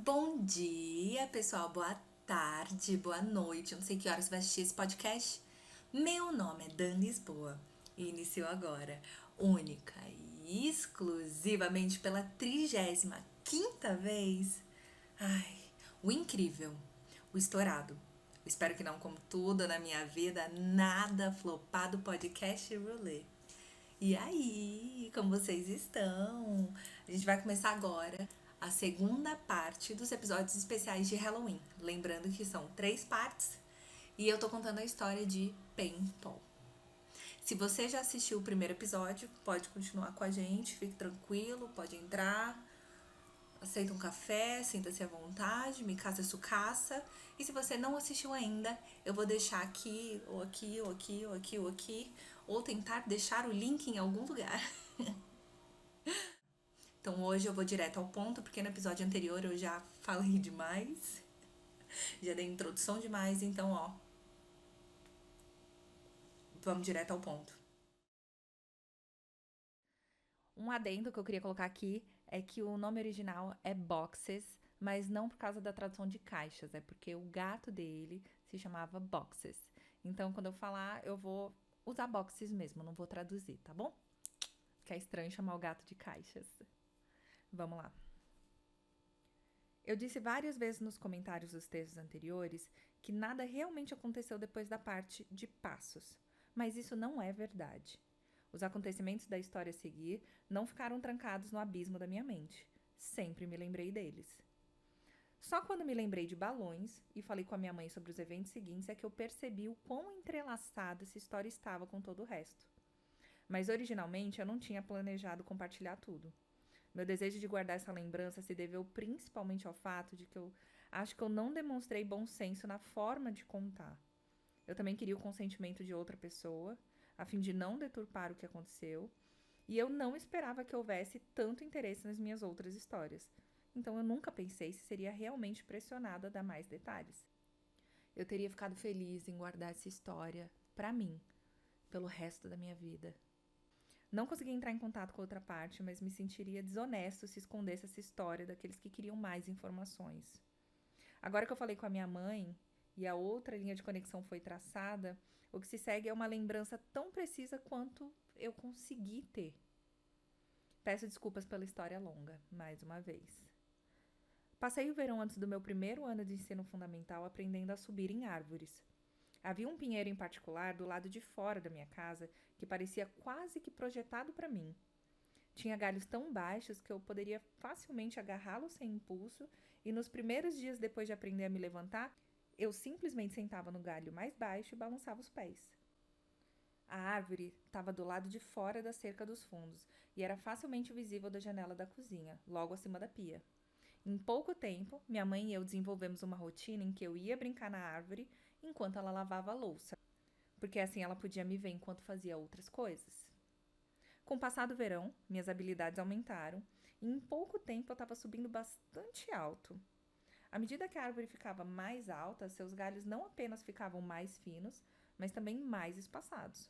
Bom dia, pessoal. Boa tarde, boa noite. Eu não sei que horas você vai assistir esse podcast. Meu nome é Dan Lisboa e iniciou agora, única e exclusivamente pela 35ª vez. Ai, o incrível, o estourado. Espero que não, como tudo na minha vida, nada flopado podcast rolê. E aí, como vocês estão? A gente vai começar agora a segunda parte dos episódios especiais de Halloween. Lembrando que são 3 partes e eu tô contando a história de Paintball. Se você já assistiu o primeiro episódio, pode continuar com a gente, fique tranquilo, pode entrar, aceita um café, sinta-se à vontade, me casa sucaça. E se você não assistiu ainda, eu vou deixar aqui, ou aqui, ou aqui, ou aqui, ou aqui, ou tentar deixar o link em algum lugar. Então hoje eu vou direto ao ponto, porque no episódio anterior eu já falei demais, já dei introdução demais, então vamos direto ao ponto. Um adendo que eu queria colocar aqui é que o nome original é Boxes, mas não por causa da tradução de caixas, é porque o gato dele se chamava Boxes. Então, quando eu falar, eu vou usar Boxes mesmo, não vou traduzir, tá bom? Que é estranho chamar o gato de caixas. Vamos lá. Eu disse várias vezes nos comentários dos textos anteriores que nada realmente aconteceu depois da parte de passos, mas isso não é verdade. Os acontecimentos da história a seguir não ficaram trancados no abismo da minha mente. Sempre me lembrei deles. Só quando me lembrei de balões e falei com a minha mãe sobre os eventos seguintes é que eu percebi o quão entrelaçada essa história estava com todo o resto. Mas originalmente eu não tinha planejado compartilhar tudo. Meu desejo de guardar essa lembrança se deveu principalmente ao fato de que eu acho que eu não demonstrei bom senso na forma de contar. Eu também queria o consentimento de outra pessoa, a fim de não deturpar o que aconteceu, e eu não esperava que houvesse tanto interesse nas minhas outras histórias. Então eu nunca pensei se seria realmente pressionada a dar mais detalhes. Eu teria ficado feliz em guardar essa história para mim, pelo resto da minha vida. Não consegui entrar em contato com outra parte, mas me sentiria desonesto se escondesse essa história daqueles que queriam mais informações. Agora que eu falei com a minha mãe e a outra linha de conexão foi traçada, o que se segue é uma lembrança tão precisa quanto eu consegui ter. Peço desculpas pela história longa, mais uma vez. Passei o verão antes do meu primeiro ano de ensino fundamental aprendendo a subir em árvores. Havia um pinheiro em particular do lado de fora da minha casa que parecia quase que projetado para mim. Tinha galhos tão baixos que eu poderia facilmente agarrá-los sem impulso, e nos primeiros dias depois de aprender a me levantar, eu simplesmente sentava no galho mais baixo e balançava os pés. A árvore estava do lado de fora da cerca dos fundos e era facilmente visível da janela da cozinha, logo acima da pia. Em pouco tempo, minha mãe e eu desenvolvemos uma rotina em que eu ia brincar na árvore enquanto ela lavava a louça, porque assim ela podia me ver enquanto fazia outras coisas. Com o passar do verão, minhas habilidades aumentaram e em pouco tempo eu estava subindo bastante alto. À medida que a árvore ficava mais alta, seus galhos não apenas ficavam mais finos, mas também mais espaçados.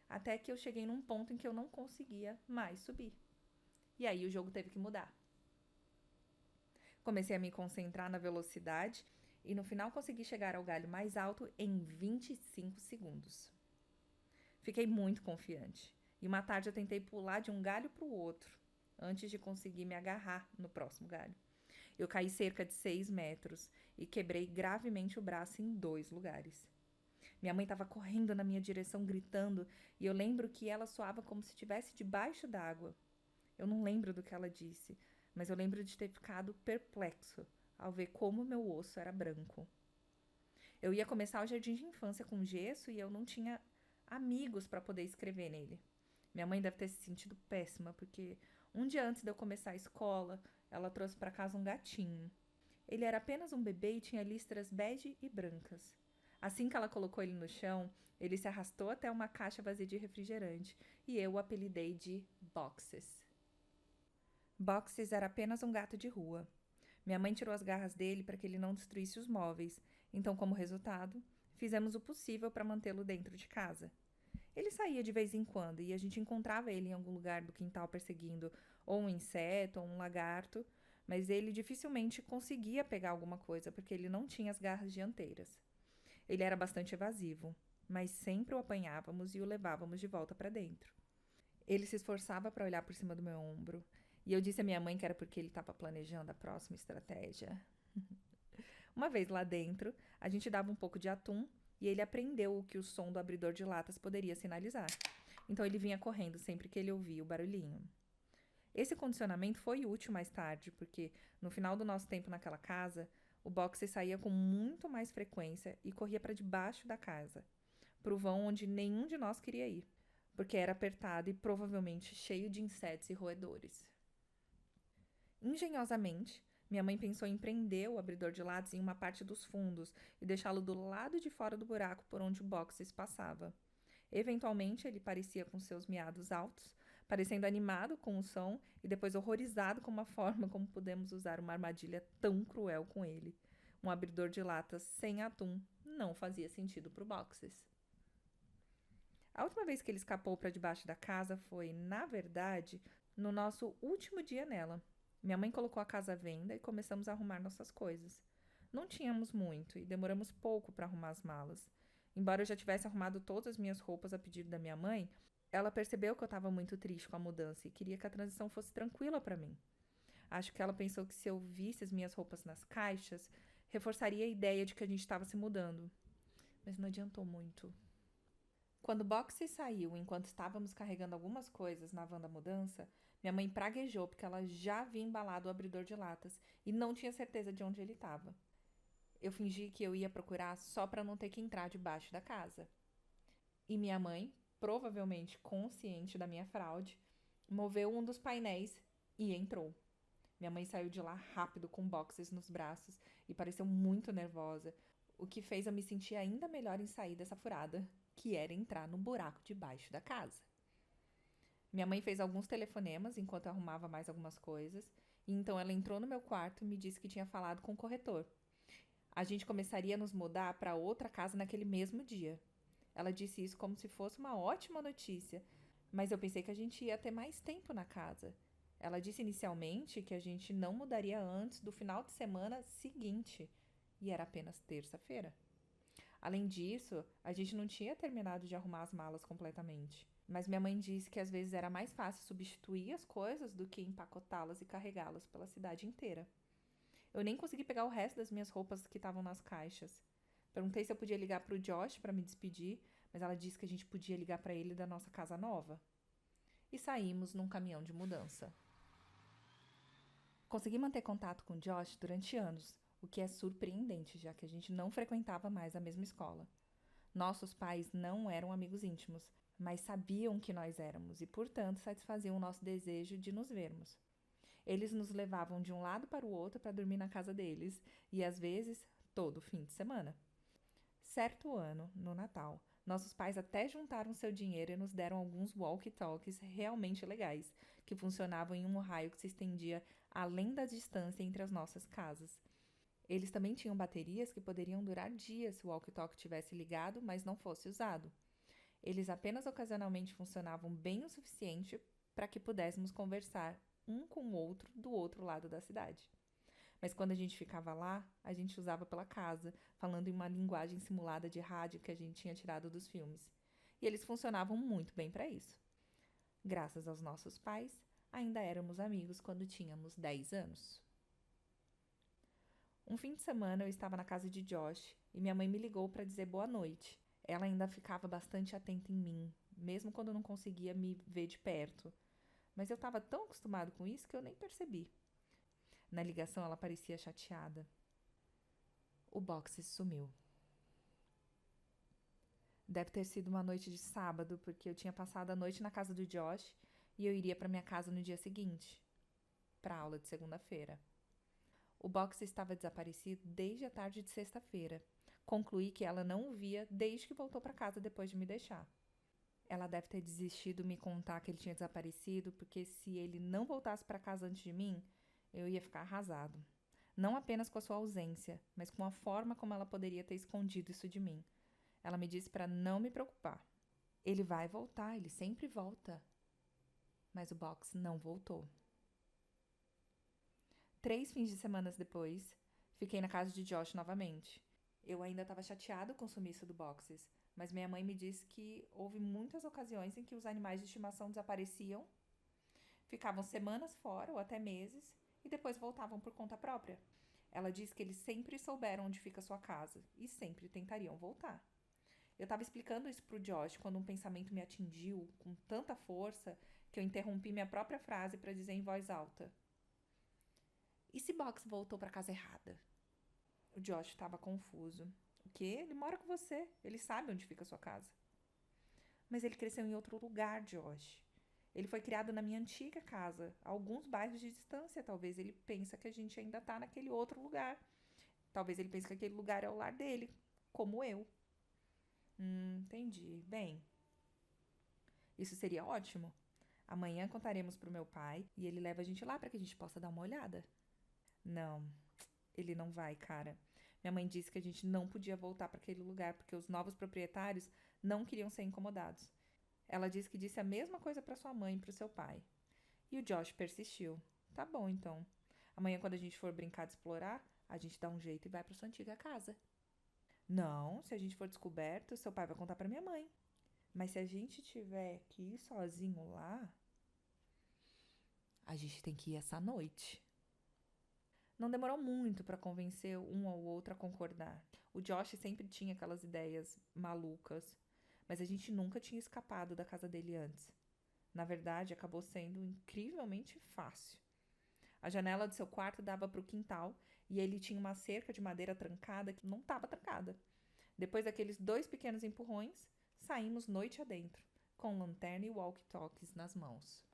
Até que eu cheguei num ponto em que eu não conseguia mais subir. E aí o jogo teve que mudar. Comecei a me concentrar na velocidade e no final consegui chegar ao galho mais alto em 25 segundos. Fiquei muito confiante. E uma tarde eu tentei pular de um galho para o outro, antes de conseguir me agarrar no próximo galho. Eu caí cerca de 6 metros e quebrei gravemente o braço em 2 lugares. Minha mãe estava correndo na minha direção, gritando, e eu lembro que ela soava como se estivesse debaixo d'água. Eu não lembro do que ela disse, mas eu lembro de ter ficado perplexo ao ver como meu osso era branco. Eu ia começar o jardim de infância com gesso e eu não tinha amigos para poder escrever nele. Minha mãe deve ter se sentido péssima, porque um dia antes de eu começar a escola, ela trouxe para casa um gatinho. Ele era apenas um bebê e tinha listras bege e brancas. Assim que ela colocou ele no chão, ele se arrastou até uma caixa vazia de refrigerante e eu o apelidei de Boxes. Boxes era apenas um gato de rua. Minha mãe tirou as garras dele para que ele não destruísse os móveis, então, como resultado, fizemos o possível para mantê-lo dentro de casa. Ele saía de vez em quando e a gente encontrava ele em algum lugar do quintal perseguindo ou um inseto ou um lagarto, mas ele dificilmente conseguia pegar alguma coisa porque ele não tinha as garras dianteiras. Ele era bastante evasivo, mas sempre o apanhávamos e o levávamos de volta para dentro. Ele se esforçava para olhar por cima do meu ombro, e eu disse à minha mãe que era porque ele estava planejando a próxima estratégia. Uma vez lá dentro, a gente dava um pouco de atum e ele aprendeu o que o som do abridor de latas poderia sinalizar. Então ele vinha correndo sempre que ele ouvia o barulhinho. Esse condicionamento foi útil mais tarde, porque no final do nosso tempo naquela casa, o Boxer saía com muito mais frequência e corria para debaixo da casa, para o vão onde nenhum de nós queria ir, porque era apertado e provavelmente cheio de insetos e roedores. Engenhosamente, minha mãe pensou em prender o abridor de latas em uma parte dos fundos e deixá-lo do lado de fora do buraco por onde o Boxer passava. Eventualmente, ele parecia com seus miados altos, parecendo animado com o som e depois horrorizado com a forma como pudemos usar uma armadilha tão cruel com ele. Um abridor de latas sem atum não fazia sentido para o Boxes. A última vez que ele escapou para debaixo da casa foi, na verdade, no nosso último dia nela. Minha mãe colocou a casa à venda e começamos a arrumar nossas coisas. Não tínhamos muito e demoramos pouco para arrumar as malas. Embora eu já tivesse arrumado todas as minhas roupas a pedido da minha mãe, ela percebeu que eu estava muito triste com a mudança e queria que a transição fosse tranquila para mim. Acho que ela pensou que se eu visse as minhas roupas nas caixas, reforçaria a ideia de que a gente estava se mudando. Mas não adiantou muito. Quando o Boxy saiu enquanto estávamos carregando algumas coisas na van da mudança, minha mãe praguejou porque ela já havia embalado o abridor de latas e não tinha certeza de onde ele estava. Eu fingi que eu ia procurar só para não ter que entrar debaixo da casa. E minha mãe, provavelmente consciente da minha fraude, moveu um dos painéis e entrou. Minha mãe saiu de lá rápido com boxes nos braços e pareceu muito nervosa, o que fez eu me sentir ainda melhor em sair dessa furada, que era entrar no buraco debaixo da casa. Minha mãe fez alguns telefonemas enquanto eu arrumava mais algumas coisas, e então ela entrou no meu quarto e me disse que tinha falado com o corretor. A gente começaria a nos mudar para outra casa naquele mesmo dia. Ela disse isso como se fosse uma ótima notícia, mas eu pensei que a gente ia ter mais tempo na casa. Ela disse inicialmente que a gente não mudaria antes do final de semana seguinte, e era apenas terça-feira. Além disso, a gente não tinha terminado de arrumar as malas completamente. Mas minha mãe disse que às vezes era mais fácil substituir as coisas do que empacotá-las e carregá-las pela cidade inteira. Eu nem consegui pegar o resto das minhas roupas que estavam nas caixas. Perguntei se eu podia ligar para o Josh para me despedir, mas ela disse que a gente podia ligar para ele da nossa casa nova. E saímos num caminhão de mudança. Consegui manter contato com o Josh durante anos, o que é surpreendente, já que a gente não frequentava mais a mesma escola. Nossos pais não eram amigos íntimos, mas sabiam que nós éramos e, portanto, satisfaziam o nosso desejo de nos vermos. Eles nos levavam de um lado para o outro para dormir na casa deles e, às vezes, todo fim de semana. Certo ano, no Natal, nossos pais até juntaram seu dinheiro e nos deram alguns walkie-talkies realmente legais, que funcionavam em um raio que se estendia além da distância entre as nossas casas. Eles também tinham baterias que poderiam durar dias se o walkie-talkie tivesse ligado, mas não fosse usado. Eles apenas ocasionalmente funcionavam bem o suficiente para que pudéssemos conversar um com o outro do outro lado da cidade. Mas quando a gente ficava lá, a gente usava pela casa, falando em uma linguagem simulada de rádio que a gente tinha tirado dos filmes. E eles funcionavam muito bem para isso. Graças aos nossos pais, ainda éramos amigos quando tínhamos 10 anos. Um fim de semana eu estava na casa de Josh e minha mãe me ligou para dizer boa noite. Ela ainda ficava bastante atenta em mim, mesmo quando eu não conseguia me ver de perto. Mas eu estava tão acostumado com isso que eu nem percebi. Na ligação ela parecia chateada. O boxe sumiu. Deve ter sido uma noite de sábado, porque eu tinha passado a noite na casa do Josh e eu iria para minha casa no dia seguinte, para a aula de segunda-feira. O boxe estava desaparecido desde a tarde de sexta-feira. Concluí que ela não o via desde que voltou para casa depois de me deixar. Ela deve ter desistido de me contar que ele tinha desaparecido, porque se ele não voltasse para casa antes de mim, eu ia ficar arrasado. Não apenas com a sua ausência, mas com a forma como ela poderia ter escondido isso de mim. Ela me disse para não me preocupar. Ele vai voltar, ele sempre volta. Mas o Box não voltou. 3 fins de semana depois, fiquei na casa de Josh novamente. Eu ainda estava chateado com o sumiço do Boxes, mas minha mãe me disse que houve muitas ocasiões em que os animais de estimação desapareciam, ficavam semanas fora ou até meses e depois voltavam por conta própria. Ela disse que eles sempre souberam onde fica sua casa e sempre tentariam voltar. Eu estava explicando isso pro Josh quando um pensamento me atingiu com tanta força que eu interrompi minha própria frase para dizer em voz alta: "E se Box voltou para casa errada?" O Josh estava confuso. "O quê? Ele mora com você. Ele sabe onde fica a sua casa." "Mas ele cresceu em outro lugar, Josh. Ele foi criado na minha antiga casa, a alguns bairros de distância. Talvez ele pense que a gente ainda tá naquele outro lugar. Talvez ele pense que aquele lugar é o lar dele, como eu." Entendi. Bem, isso seria ótimo. Amanhã contaremos pro meu pai e ele leva a gente lá para que a gente possa dar uma olhada." "Não, ele não vai, cara. Minha mãe disse que a gente não podia voltar para aquele lugar porque os novos proprietários não queriam ser incomodados. Ela disse que disse a mesma coisa para sua mãe e para o seu pai." E o Josh persistiu. "Tá bom, então. Amanhã, quando a gente for brincar de explorar, a gente dá um jeito e vai para sua antiga casa." "Não, se a gente for descoberto, seu pai vai contar para minha mãe. Mas se a gente tiver que ir sozinho lá, a gente tem que ir essa noite." Não demorou muito para convencer um ou outro a concordar. O Josh sempre tinha aquelas ideias malucas, mas a gente nunca tinha escapado da casa dele antes. Na verdade, acabou sendo incrivelmente fácil. A janela do seu quarto dava para o quintal e ele tinha uma cerca de madeira trancada que não estava trancada. Depois daqueles 2 pequenos empurrões, saímos noite adentro, com lanterna e walkie-talkies nas mãos.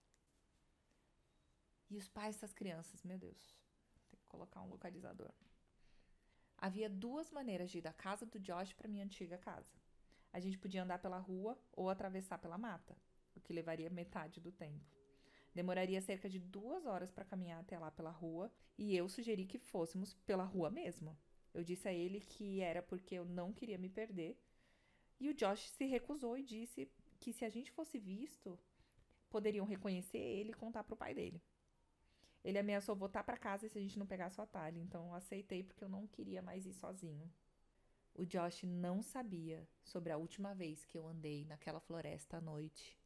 E os pais dessas crianças, meu Deus, tem que colocar um localizador. Havia 2 maneiras de ir da casa do Josh para minha antiga casa. A gente podia andar pela rua ou atravessar pela mata, o que levaria metade do tempo. Demoraria cerca de 2 horas para caminhar até lá pela rua e eu sugeri que fôssemos pela rua mesmo. Eu disse a ele que era porque eu não queria me perder e o Josh se recusou e disse que se a gente fosse visto, poderiam reconhecer ele e contar para o pai dele. Ele ameaçou voltar para casa se a gente não pegasse o atalho, então eu aceitei porque eu não queria mais ir sozinho. O Josh não sabia sobre a última vez que eu andei naquela floresta à noite.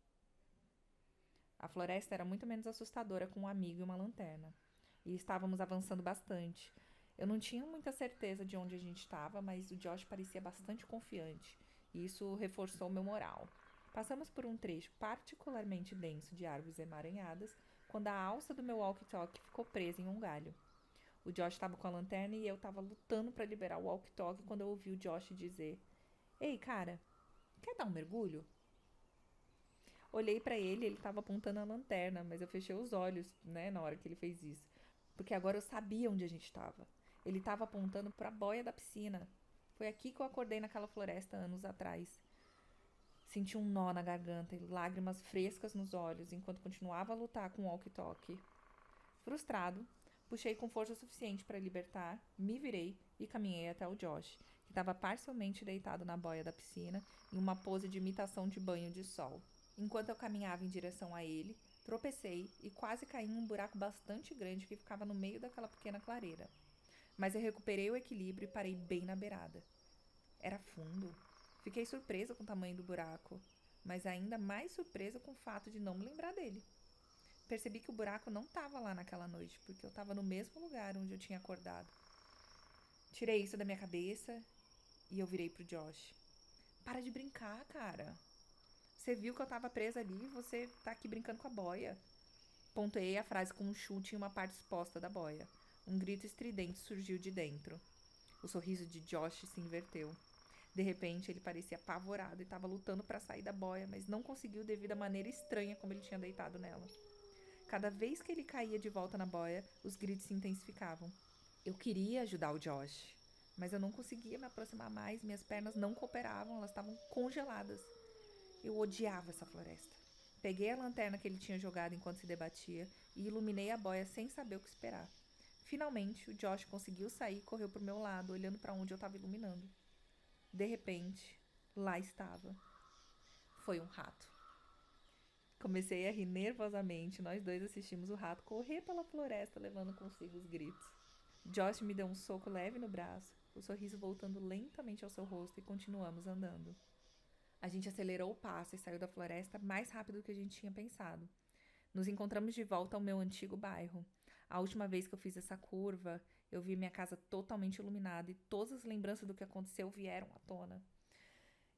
A floresta era muito menos assustadora com um amigo e uma lanterna. E estávamos avançando bastante. Eu não tinha muita certeza de onde a gente estava, mas o Josh parecia bastante confiante. E isso reforçou meu moral. Passamos por um trecho particularmente denso de árvores emaranhadas, quando a alça do meu walkie-talkie ficou presa em um galho. O Josh estava com a lanterna e eu estava lutando para liberar o walkie-talkie quando eu ouvi o Josh dizer: "Ei, cara, quer dar um mergulho?" Olhei pra ele, ele tava apontando a lanterna, mas eu fechei os olhos, né, na hora que ele fez isso. Porque agora eu sabia onde a gente tava. Ele tava apontando pra boia da piscina. Foi aqui que eu acordei naquela floresta anos atrás. Senti um nó na garganta e lágrimas frescas nos olhos enquanto continuava a lutar com o walkie-talkie. Frustrado, puxei com força suficiente para libertar, me virei e caminhei até o Josh, que estava parcialmente deitado na boia da piscina em uma pose de imitação de banho de sol. Enquanto eu caminhava em direção a ele, tropecei e quase caí em um buraco bastante grande que ficava no meio daquela pequena clareira. Mas eu recuperei o equilíbrio e parei bem na beirada. Era fundo. Fiquei surpresa com o tamanho do buraco, mas ainda mais surpresa com o fato de não me lembrar dele. Percebi que o buraco não estava lá naquela noite, porque eu estava no mesmo lugar onde eu tinha acordado. Tirei isso da minha cabeça e eu virei pro Josh. "Para de brincar, cara. Você viu que eu tava presa ali e você tá aqui brincando com a boia." Pontuei a frase com um chute em uma parte exposta da boia. Um grito estridente surgiu de dentro. O sorriso de Josh se inverteu. De repente, ele parecia apavorado e estava lutando para sair da boia, mas não conseguiu devido à maneira estranha como ele tinha deitado nela. Cada vez que ele caía de volta na boia, os gritos se intensificavam. Eu queria ajudar o Josh, mas eu não conseguia me aproximar mais, minhas pernas não cooperavam, elas estavam congeladas. Eu odiava essa floresta. Peguei a lanterna que ele tinha jogado enquanto se debatia e iluminei a boia sem saber o que esperar. Finalmente, o Josh conseguiu sair e correu pro meu lado, olhando para onde eu estava iluminando. De repente, lá estava. Foi um rato. Comecei a rir nervosamente. Nós dois assistimos o rato correr pela floresta, levando consigo os gritos. Josh me deu um soco leve no braço, o sorriso voltando lentamente ao seu rosto e continuamos andando. A gente acelerou o passo e saiu da floresta mais rápido do que a gente tinha pensado. Nos encontramos de volta ao meu antigo bairro. A última vez que eu fiz essa curva, eu vi minha casa totalmente iluminada e todas as lembranças do que aconteceu vieram à tona.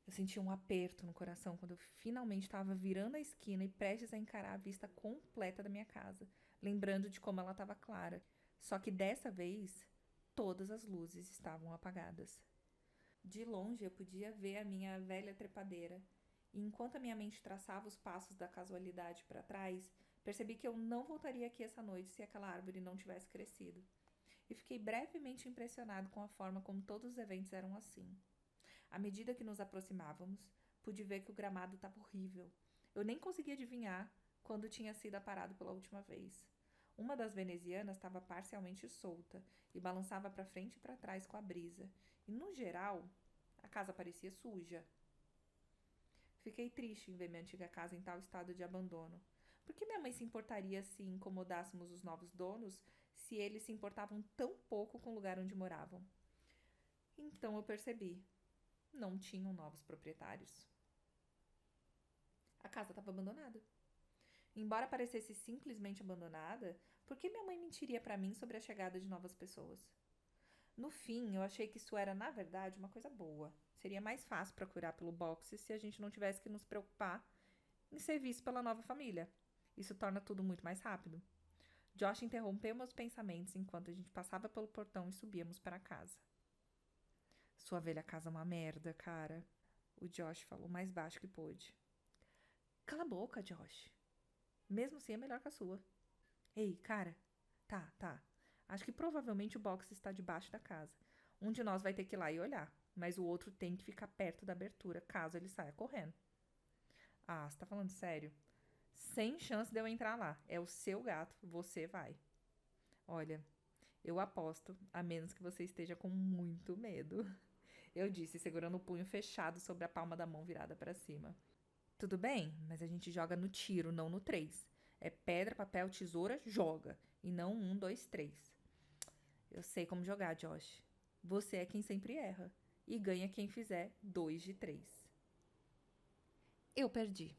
Eu senti um aperto no coração quando eu finalmente estava virando a esquina e prestes a encarar a vista completa da minha casa, lembrando de como ela estava clara. Só que dessa vez, todas as luzes estavam apagadas. De longe eu podia ver a minha velha trepadeira, e enquanto a minha mente traçava os passos da casualidade para trás, percebi que eu não voltaria aqui essa noite se aquela árvore não tivesse crescido. E fiquei brevemente impressionado com a forma como todos os eventos eram assim. À medida que nos aproximávamos, pude ver que o gramado estava horrível. Eu nem conseguia adivinhar quando tinha sido aparado pela última vez. Uma das venezianas estava parcialmente solta e balançava para frente e para trás com a brisa. E, no geral, a casa parecia suja. Fiquei triste em ver minha antiga casa em tal estado de abandono. Por que minha mãe se importaria se incomodássemos os novos donos, se eles se importavam tão pouco com o lugar onde moravam? Então eu percebi. Não tinham novos proprietários. A casa estava abandonada. Embora parecesse simplesmente abandonada, por que minha mãe mentiria para mim sobre a chegada de novas pessoas? No fim, eu achei que isso era, na verdade, uma coisa boa. Seria mais fácil procurar pelo boxe se a gente não tivesse que nos preocupar em ser visto pela nova família. Isso torna tudo muito mais rápido. Josh interrompeu meus pensamentos enquanto a gente passava pelo portão e subíamos para casa. Sua velha casa é uma merda, cara. O Josh falou mais baixo que pôde. Cala a boca, Josh. Mesmo assim é melhor que a sua. Ei, cara. Tá. Acho que provavelmente o box está debaixo da casa. Um de nós vai ter que ir lá e olhar, mas o outro tem que ficar perto da abertura, caso ele saia correndo. Ah, você tá falando sério? Sem chance de eu entrar lá. É o seu gato, você vai. Olha, eu aposto, a menos que você esteja com muito medo. Eu disse, segurando o punho fechado sobre a palma da mão virada para cima. Tudo bem, mas a gente joga no tiro, não no 3. É pedra, papel, tesoura, joga. E não 1, 2, 3. Eu sei como jogar, Josh. Você é quem sempre erra. E ganha quem fizer 2 de 3. Eu perdi.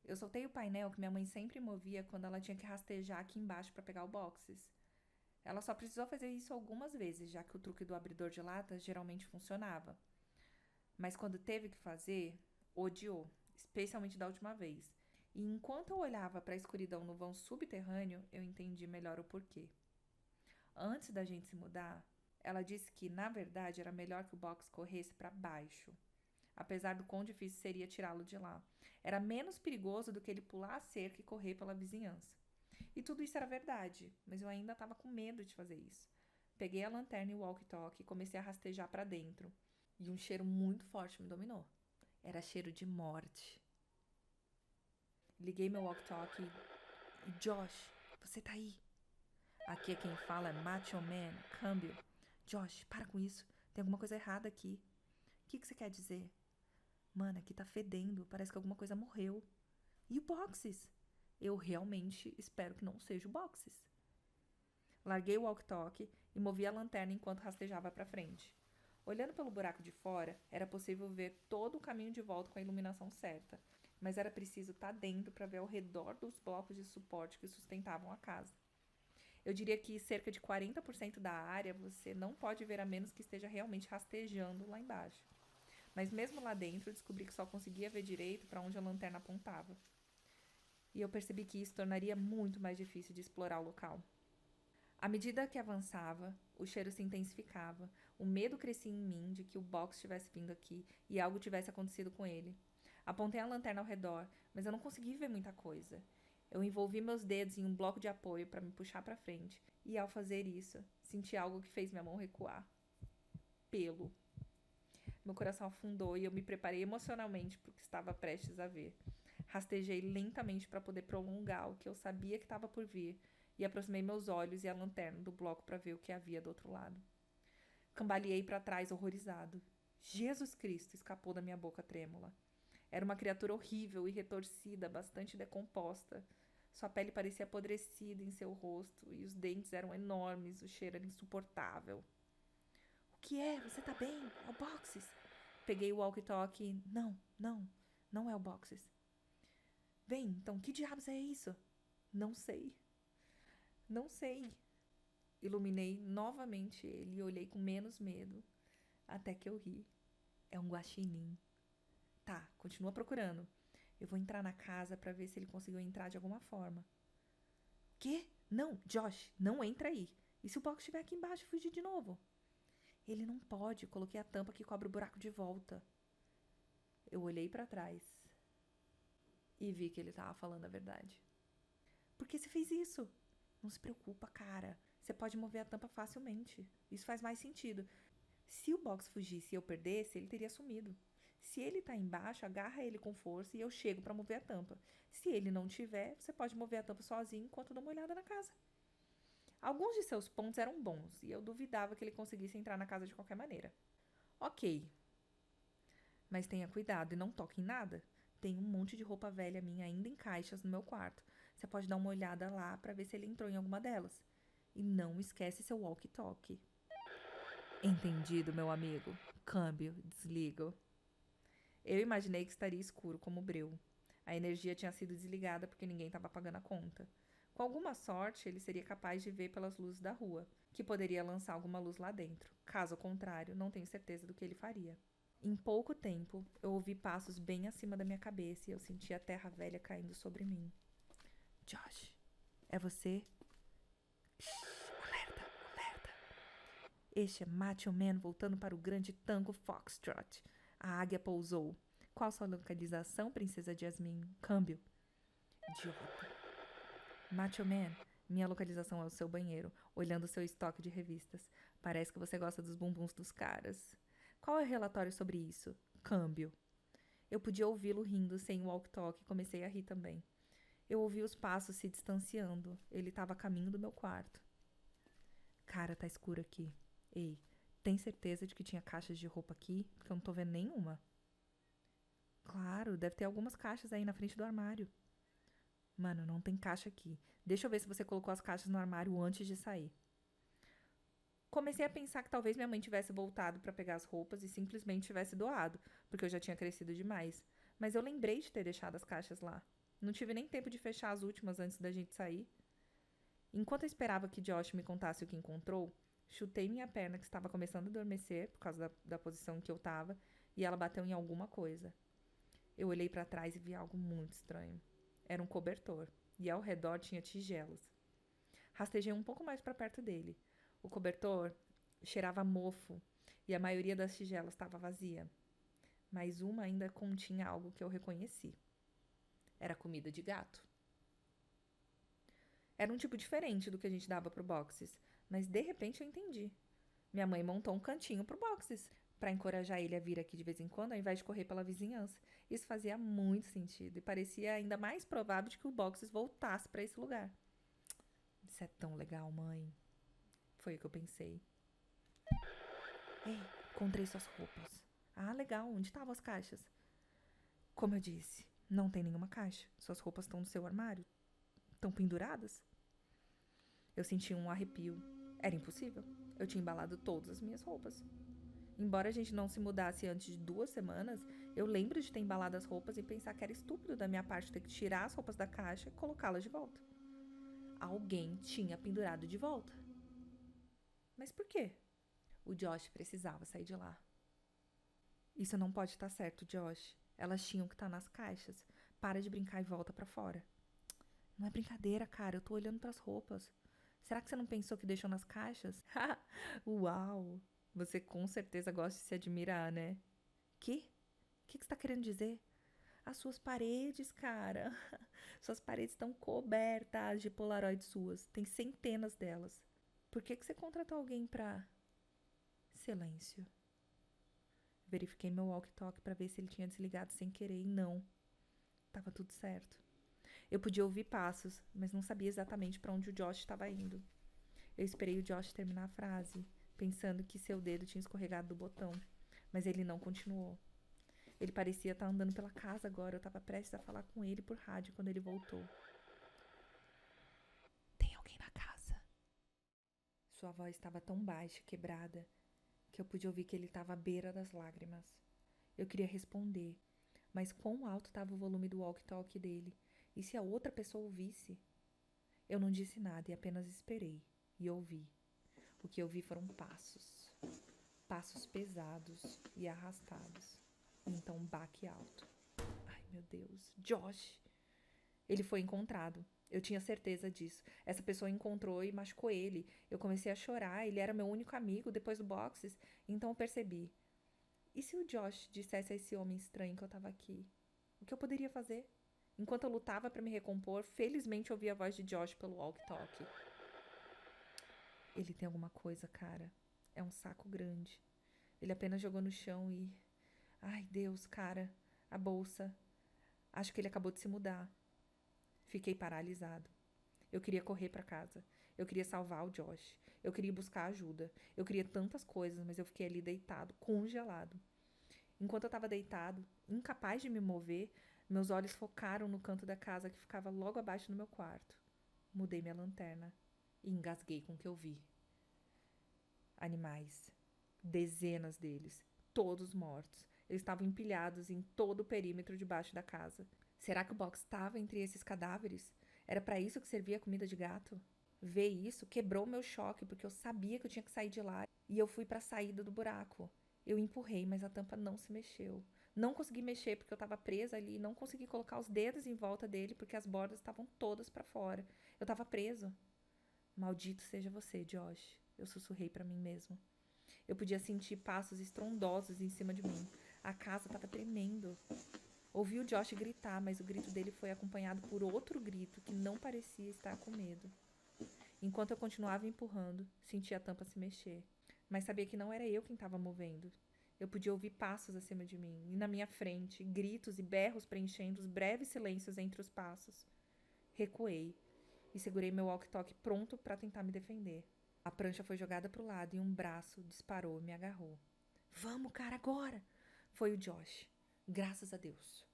Eu soltei o painel que minha mãe sempre movia quando ela tinha que rastejar aqui embaixo para pegar o boxes. Ela só precisou fazer isso algumas vezes, já que o truque do abridor de latas geralmente funcionava. Mas quando teve que fazer, odiou, especialmente da última vez. E enquanto eu olhava para a escuridão no vão subterrâneo, eu entendi melhor o porquê. Antes da gente se mudar, ela disse que, na verdade, era melhor que o box corresse para baixo, apesar do quão difícil seria tirá-lo de lá. Era menos perigoso do que ele pular a cerca e correr pela vizinhança. E tudo isso era verdade, mas eu ainda estava com medo de fazer isso. Peguei a lanterna e o walkie-talkie e comecei a rastejar para dentro. E um cheiro muito forte me dominou. Era cheiro de morte. Liguei meu walkie-talkie e... Josh, você tá aí? Aqui é quem fala é Macho Man, câmbio. Josh, para com isso. Tem alguma coisa errada aqui. O que você quer dizer? Mano, aqui tá fedendo. Parece que alguma coisa morreu. E o Boxes? Eu realmente espero que não seja o Boxes. Larguei o walkie-talkie e movi a lanterna enquanto rastejava para frente. Olhando pelo buraco de fora, era possível ver todo o caminho de volta com a iluminação certa, mas era preciso estar dentro para ver ao redor dos blocos de suporte que sustentavam a casa. Eu diria que cerca de 40% da área você não pode ver a menos que esteja realmente rastejando lá embaixo. Mas mesmo lá dentro, eu descobri que só conseguia ver direito para onde a lanterna apontava. E eu percebi que isso tornaria muito mais difícil de explorar o local. À medida que avançava, o cheiro se intensificava. O medo crescia em mim de que o box tivesse vindo aqui e algo tivesse acontecido com ele. Apontei a lanterna ao redor, mas eu não consegui ver muita coisa. Eu envolvi meus dedos em um bloco de apoio para me puxar para frente, e ao fazer isso, senti algo que fez minha mão recuar. Pelo. Meu coração afundou e eu me preparei emocionalmente para o que estava prestes a ver. Rastejei lentamente para poder prolongar o que eu sabia que estava por vir, e aproximei meus olhos e a lanterna do bloco para ver o que havia do outro lado. Cambaleei para trás horrorizado. Jesus Cristo! Escapou da minha boca trêmula. Era uma criatura horrível e retorcida, bastante decomposta. Sua pele parecia apodrecida em seu rosto e os dentes eram enormes, o cheiro era insuportável. O que é? Você tá bem? É o Boxes. Peguei o walkie-talkie. Não é o Boxes. Bem, então que diabos é isso? Não sei. Não sei. Iluminei novamente ele e olhei com menos medo, até que eu ri. É um guaxinim. Tá, continua procurando. Eu vou entrar na casa pra ver se ele conseguiu entrar de alguma forma. Quê? Não, Josh, não entra aí. E se o box estiver aqui embaixo e fugir de novo? Ele não pode. Coloquei a tampa que cobre o buraco de volta. Eu olhei pra trás e vi que ele tava falando a verdade. Por que você fez isso? Não se preocupa, cara. Você pode mover a tampa facilmente. Isso faz mais sentido. Se o box fugisse e eu perdesse, ele teria sumido. Se ele tá embaixo, agarra ele com força e eu chego pra mover a tampa. Se ele não tiver, você pode mover a tampa sozinho enquanto eu dou uma olhada na casa. Alguns de seus pontos eram bons e eu duvidava que ele conseguisse entrar na casa de qualquer maneira. Ok, mas tenha cuidado e não toque em nada. Tem um monte de roupa velha minha ainda em caixas no meu quarto. Você pode dar uma olhada lá pra ver se ele entrou em alguma delas. E não esquece seu walkie-talkie. Entendido, meu amigo. Câmbio, desligo. Eu imaginei que estaria escuro como breu. A energia tinha sido desligada porque ninguém estava pagando a conta. Com alguma sorte, ele seria capaz de ver pelas luzes da rua, que poderia lançar alguma luz lá dentro. Caso contrário, não tenho certeza do que ele faria. Em pouco tempo, eu ouvi passos bem acima da minha cabeça e eu senti a terra velha caindo sobre mim. Josh, é você? Shhh, alerta, alerta. Este é Macho Man voltando para o grande tango Foxtrot. A águia pousou. Qual sua localização, princesa Jasmine? Câmbio. Idiota. Macho Man, minha localização é o seu banheiro, olhando o seu estoque de revistas. Parece que você gosta dos bumbuns dos caras. Qual é o relatório sobre isso? Câmbio. Eu podia ouvi-lo rindo sem o walkie-talkie e comecei a rir também. Eu ouvi os passos se distanciando. Ele estava a caminho do meu quarto. Cara, tá escuro aqui. Ei, tem certeza de que tinha caixas de roupa aqui? Porque eu não tô vendo nenhuma. Claro, deve ter algumas caixas aí na frente do armário. Mano, não tem caixa aqui. Deixa eu ver se você colocou as caixas no armário antes de sair. Comecei a pensar que talvez minha mãe tivesse voltado pra pegar as roupas e simplesmente tivesse doado, porque eu já tinha crescido demais. Mas eu lembrei de ter deixado as caixas lá. Não tive nem tempo de fechar as últimas antes da gente sair. Enquanto eu esperava que Josh me contasse o que encontrou, chutei minha perna que estava começando a adormecer por causa da posição em que eu estava e ela bateu em alguma coisa. Eu olhei para trás e vi algo muito estranho. Era um cobertor e ao redor tinha tigelas. Rastejei um pouco mais para perto dele. O cobertor cheirava a mofo e a maioria das tigelas estava vazia. Mas uma ainda continha algo que eu reconheci. Era comida de gato. Era um tipo diferente do que a gente dava pro Boxes, mas de repente eu entendi. Minha mãe montou um cantinho pro Boxes, para encorajar ele a vir aqui de vez em quando, ao invés de correr pela vizinhança. Isso fazia muito sentido e parecia ainda mais provável de que o Boxes voltasse para esse lugar. Isso é tão legal, mãe. Foi o que eu pensei. Ei, encontrei suas roupas. Ah, legal. Onde estavam as caixas? Como eu disse, não tem nenhuma caixa. Suas roupas estão no seu armário. Estão penduradas? Eu senti um arrepio. Era impossível. Eu tinha embalado todas as minhas roupas. Embora a gente não se mudasse antes de 2 semanas, eu lembro de ter embalado as roupas e pensar que era estúpido da minha parte ter que tirar as roupas da caixa e colocá-las de volta. Alguém tinha pendurado de volta. Mas por quê? O Josh precisava sair de lá. Isso não pode estar certo, Josh. Elas tinham que estar nas caixas. Para de brincar e volta pra fora. Não é brincadeira, cara. Eu tô olhando pras roupas. Será que você não pensou que deixou nas caixas? Uau! Você com certeza gosta de se admirar, né? Que? O que você tá querendo dizer? As suas paredes, cara. Suas paredes estão cobertas de polaroids suas. Tem centenas delas. Por que você contratou alguém pra... Silêncio. Verifiquei meu walkie-talkie pra ver se ele tinha desligado sem querer e não. Tava tudo certo. Eu podia ouvir passos, mas não sabia exatamente para onde o Josh estava indo. Eu esperei o Josh terminar a frase, pensando que seu dedo tinha escorregado do botão, mas ele não continuou. Ele parecia estar andando pela casa agora. Eu estava prestes a falar com ele por rádio quando ele voltou. Tem alguém na casa? Sua voz estava tão baixa e quebrada que eu pude ouvir que ele estava à beira das lágrimas. Eu queria responder, mas quão alto estava o volume do walkie-talkie dele? E se a outra pessoa ouvisse? Eu não disse nada e apenas esperei e ouvi. O que eu vi foram passos. Passos pesados e arrastados. E então um baque alto. Ai, meu Deus. Josh! Ele foi encontrado. Eu tinha certeza disso. Essa pessoa encontrou e machucou ele. Eu comecei a chorar. Ele era meu único amigo depois do boxes. Então eu percebi. E se o Josh dissesse a esse homem estranho que eu estava aqui? O que eu poderia fazer? Enquanto eu lutava para me recompor, felizmente ouvi a voz de Josh pelo walkie-talkie. Ele tem alguma coisa, cara. É um saco grande. Ele apenas jogou no chão e... Ai, Deus, cara. A bolsa. Acho que ele acabou de se mudar. Fiquei paralisado. Eu queria correr para casa. Eu queria salvar o Josh. Eu queria buscar ajuda. Eu queria tantas coisas, mas eu fiquei ali deitado, congelado. Enquanto eu estava deitado, incapaz de me mover, meus olhos focaram no canto da casa que ficava logo abaixo do meu quarto. Mudei minha lanterna e engasguei com o que eu vi. Animais. Dezenas deles. Todos mortos. Eles estavam empilhados em todo o perímetro debaixo da casa. Será que o box estava entre esses cadáveres? Era para isso que servia a comida de gato? Ver isso quebrou meu choque, porque eu sabia que eu tinha que sair de lá. E eu fui para a saída do buraco. Eu empurrei, mas a tampa não se mexeu. Não consegui mexer porque eu estava presa ali. Não consegui colocar os dedos em volta dele porque as bordas estavam todas para fora. Eu estava preso. Maldito seja você, Josh. Eu sussurrei para mim mesmo. Eu podia sentir passos estrondosos em cima de mim. A casa estava tremendo. Ouvi o Josh gritar, mas o grito dele foi acompanhado por outro grito que não parecia estar com medo. Enquanto eu continuava empurrando, senti a tampa se mexer. Mas sabia que não era eu quem estava movendo. Eu podia ouvir passos acima de mim, e na minha frente, gritos e berros preenchendo os breves silêncios entre os passos. Recuei e segurei meu walkie-talkie pronto para tentar me defender. A prancha foi jogada para o lado e um braço disparou e me agarrou. Vamos, cara, agora! Foi o Josh. Graças a Deus.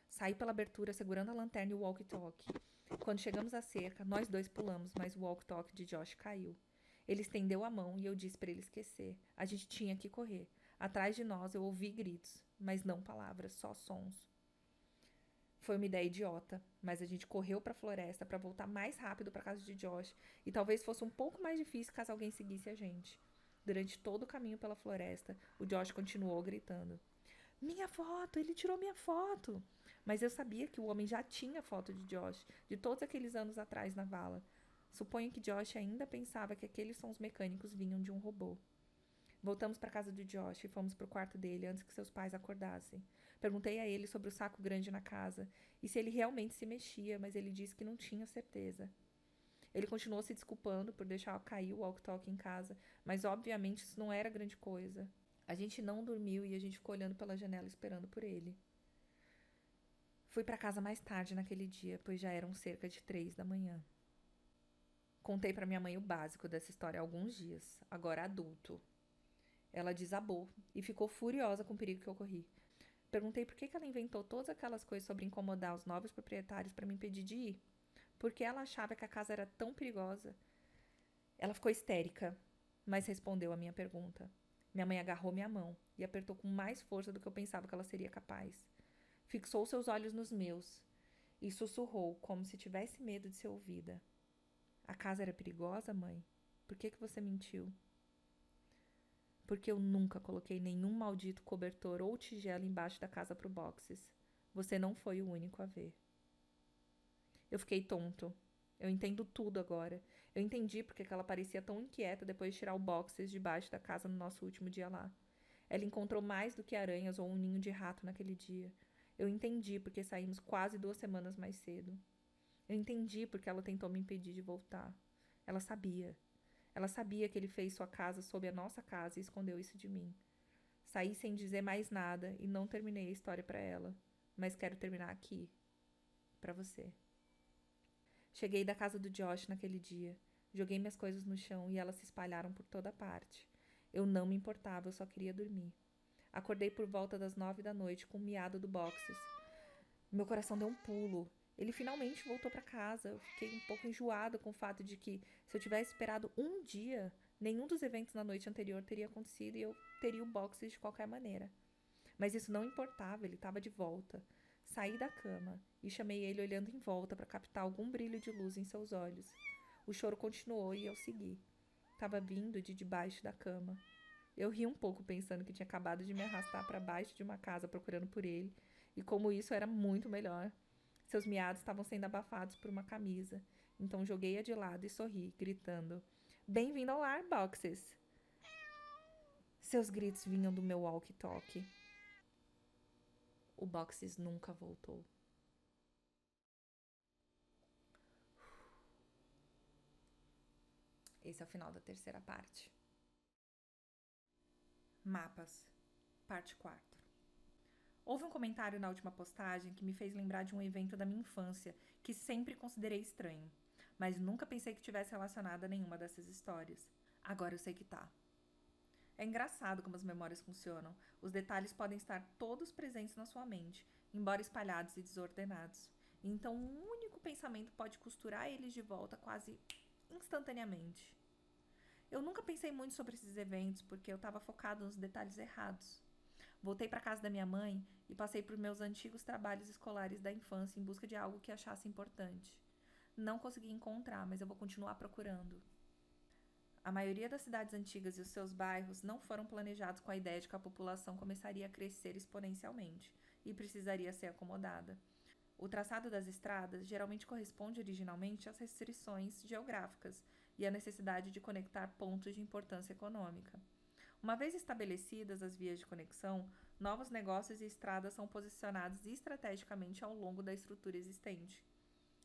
Saí pela abertura segurando a lanterna e o walkie-talkie. Quando chegamos à cerca, nós dois pulamos, mas o walkie-talkie de Josh caiu. Ele estendeu a mão e eu disse para ele esquecer. A gente tinha que correr. Atrás de nós eu ouvi gritos, mas não palavras, só sons. Foi uma ideia idiota, mas a gente correu para a floresta para voltar mais rápido para casa de Josh e talvez fosse um pouco mais difícil caso alguém seguisse a gente. Durante todo o caminho pela floresta, o Josh continuou gritando. Minha foto! Ele tirou minha foto! Mas eu sabia que o homem já tinha foto de Josh, de todos aqueles anos atrás na vala. Suponho que Josh ainda pensava que aqueles sons mecânicos vinham de um robô. Voltamos para a casa de Josh e fomos para o quarto dele antes que seus pais acordassem. Perguntei a ele sobre o saco grande na casa e se ele realmente se mexia, mas ele disse que não tinha certeza. Ele continuou se desculpando por deixar cair o walkie-talkie em casa, mas obviamente isso não era grande coisa. A gente não dormiu e a gente ficou olhando pela janela esperando por ele. Fui para casa mais tarde naquele dia, pois já eram cerca de 3 da manhã. Contei para minha mãe o básico dessa história há alguns dias, agora adulto. Ela desabou e ficou furiosa com o perigo que eu corri. Perguntei por que ela inventou todas aquelas coisas sobre incomodar os novos proprietários para me impedir de ir. Por que ela achava que a casa era tão perigosa? Ela ficou histérica, mas respondeu a minha pergunta. Minha mãe agarrou minha mão e apertou com mais força do que eu pensava que ela seria capaz. Fixou seus olhos nos meus e sussurrou como se tivesse medo de ser ouvida. A casa era perigosa, mãe? Por que você mentiu? Porque eu nunca coloquei nenhum maldito cobertor ou tigela embaixo da casa pro boxes. Você não foi o único a ver. Eu fiquei tonto. Eu entendo tudo agora. Eu entendi porque ela parecia tão inquieta depois de tirar o boxes debaixo da casa no nosso último dia lá. Ela encontrou mais do que aranhas ou um ninho de rato naquele dia. Eu entendi porque saímos quase 2 semanas mais cedo. Eu entendi porque ela tentou me impedir de voltar. Ela sabia. Ela sabia que ele fez sua casa sob a nossa casa e escondeu isso de mim. Saí sem dizer mais nada e não terminei a história para ela. Mas quero terminar aqui. Para você. Cheguei da casa do Josh naquele dia. Joguei minhas coisas no chão e elas se espalharam por toda parte. Eu não me importava, eu só queria dormir. Acordei por volta das 9 da noite com o miado do Boxes. Meu coração deu um pulo. Ele finalmente voltou para casa. Eu fiquei um pouco enjoada com o fato de que, se eu tivesse esperado um dia, nenhum dos eventos na noite anterior teria acontecido e eu teria o Boxes de qualquer maneira. Mas isso não importava, ele estava de volta. Saí da cama e chamei ele olhando em volta para captar algum brilho de luz em seus olhos. O choro continuou e eu segui. Estava vindo de debaixo da cama. Eu ri um pouco pensando que tinha acabado de me arrastar para baixo de uma casa procurando por ele, e como isso era muito melhor. Seus miados estavam sendo abafados por uma camisa, então joguei-a de lado e sorri, gritando: Bem-vindo ao lar, Boxes! Seus gritos vinham do meu walkie-talkie. O Boxes nunca voltou. Esse é o final da terceira parte. Mapas, parte 4. Houve um comentário na última postagem que me fez lembrar de um evento da minha infância que sempre considerei estranho, mas nunca pensei que tivesse relacionado a nenhuma dessas histórias. Agora eu sei que tá. É engraçado como as memórias funcionam. Os detalhes podem estar todos presentes na sua mente, embora espalhados e desordenados. Então um único pensamento pode costurar eles de volta quase instantaneamente. Eu nunca pensei muito sobre esses eventos porque eu estava focado nos detalhes errados. Voltei para casa da minha mãe e passei por meus antigos trabalhos escolares da infância em busca de algo que achasse importante. Não consegui encontrar, mas eu vou continuar procurando. A maioria das cidades antigas e os seus bairros não foram planejados com a ideia de que a população começaria a crescer exponencialmente e precisaria ser acomodada. O traçado das estradas geralmente corresponde originalmente às restrições geográficas e à necessidade de conectar pontos de importância econômica. Uma vez estabelecidas as vias de conexão, novos negócios e estradas são posicionados estrategicamente ao longo da estrutura existente.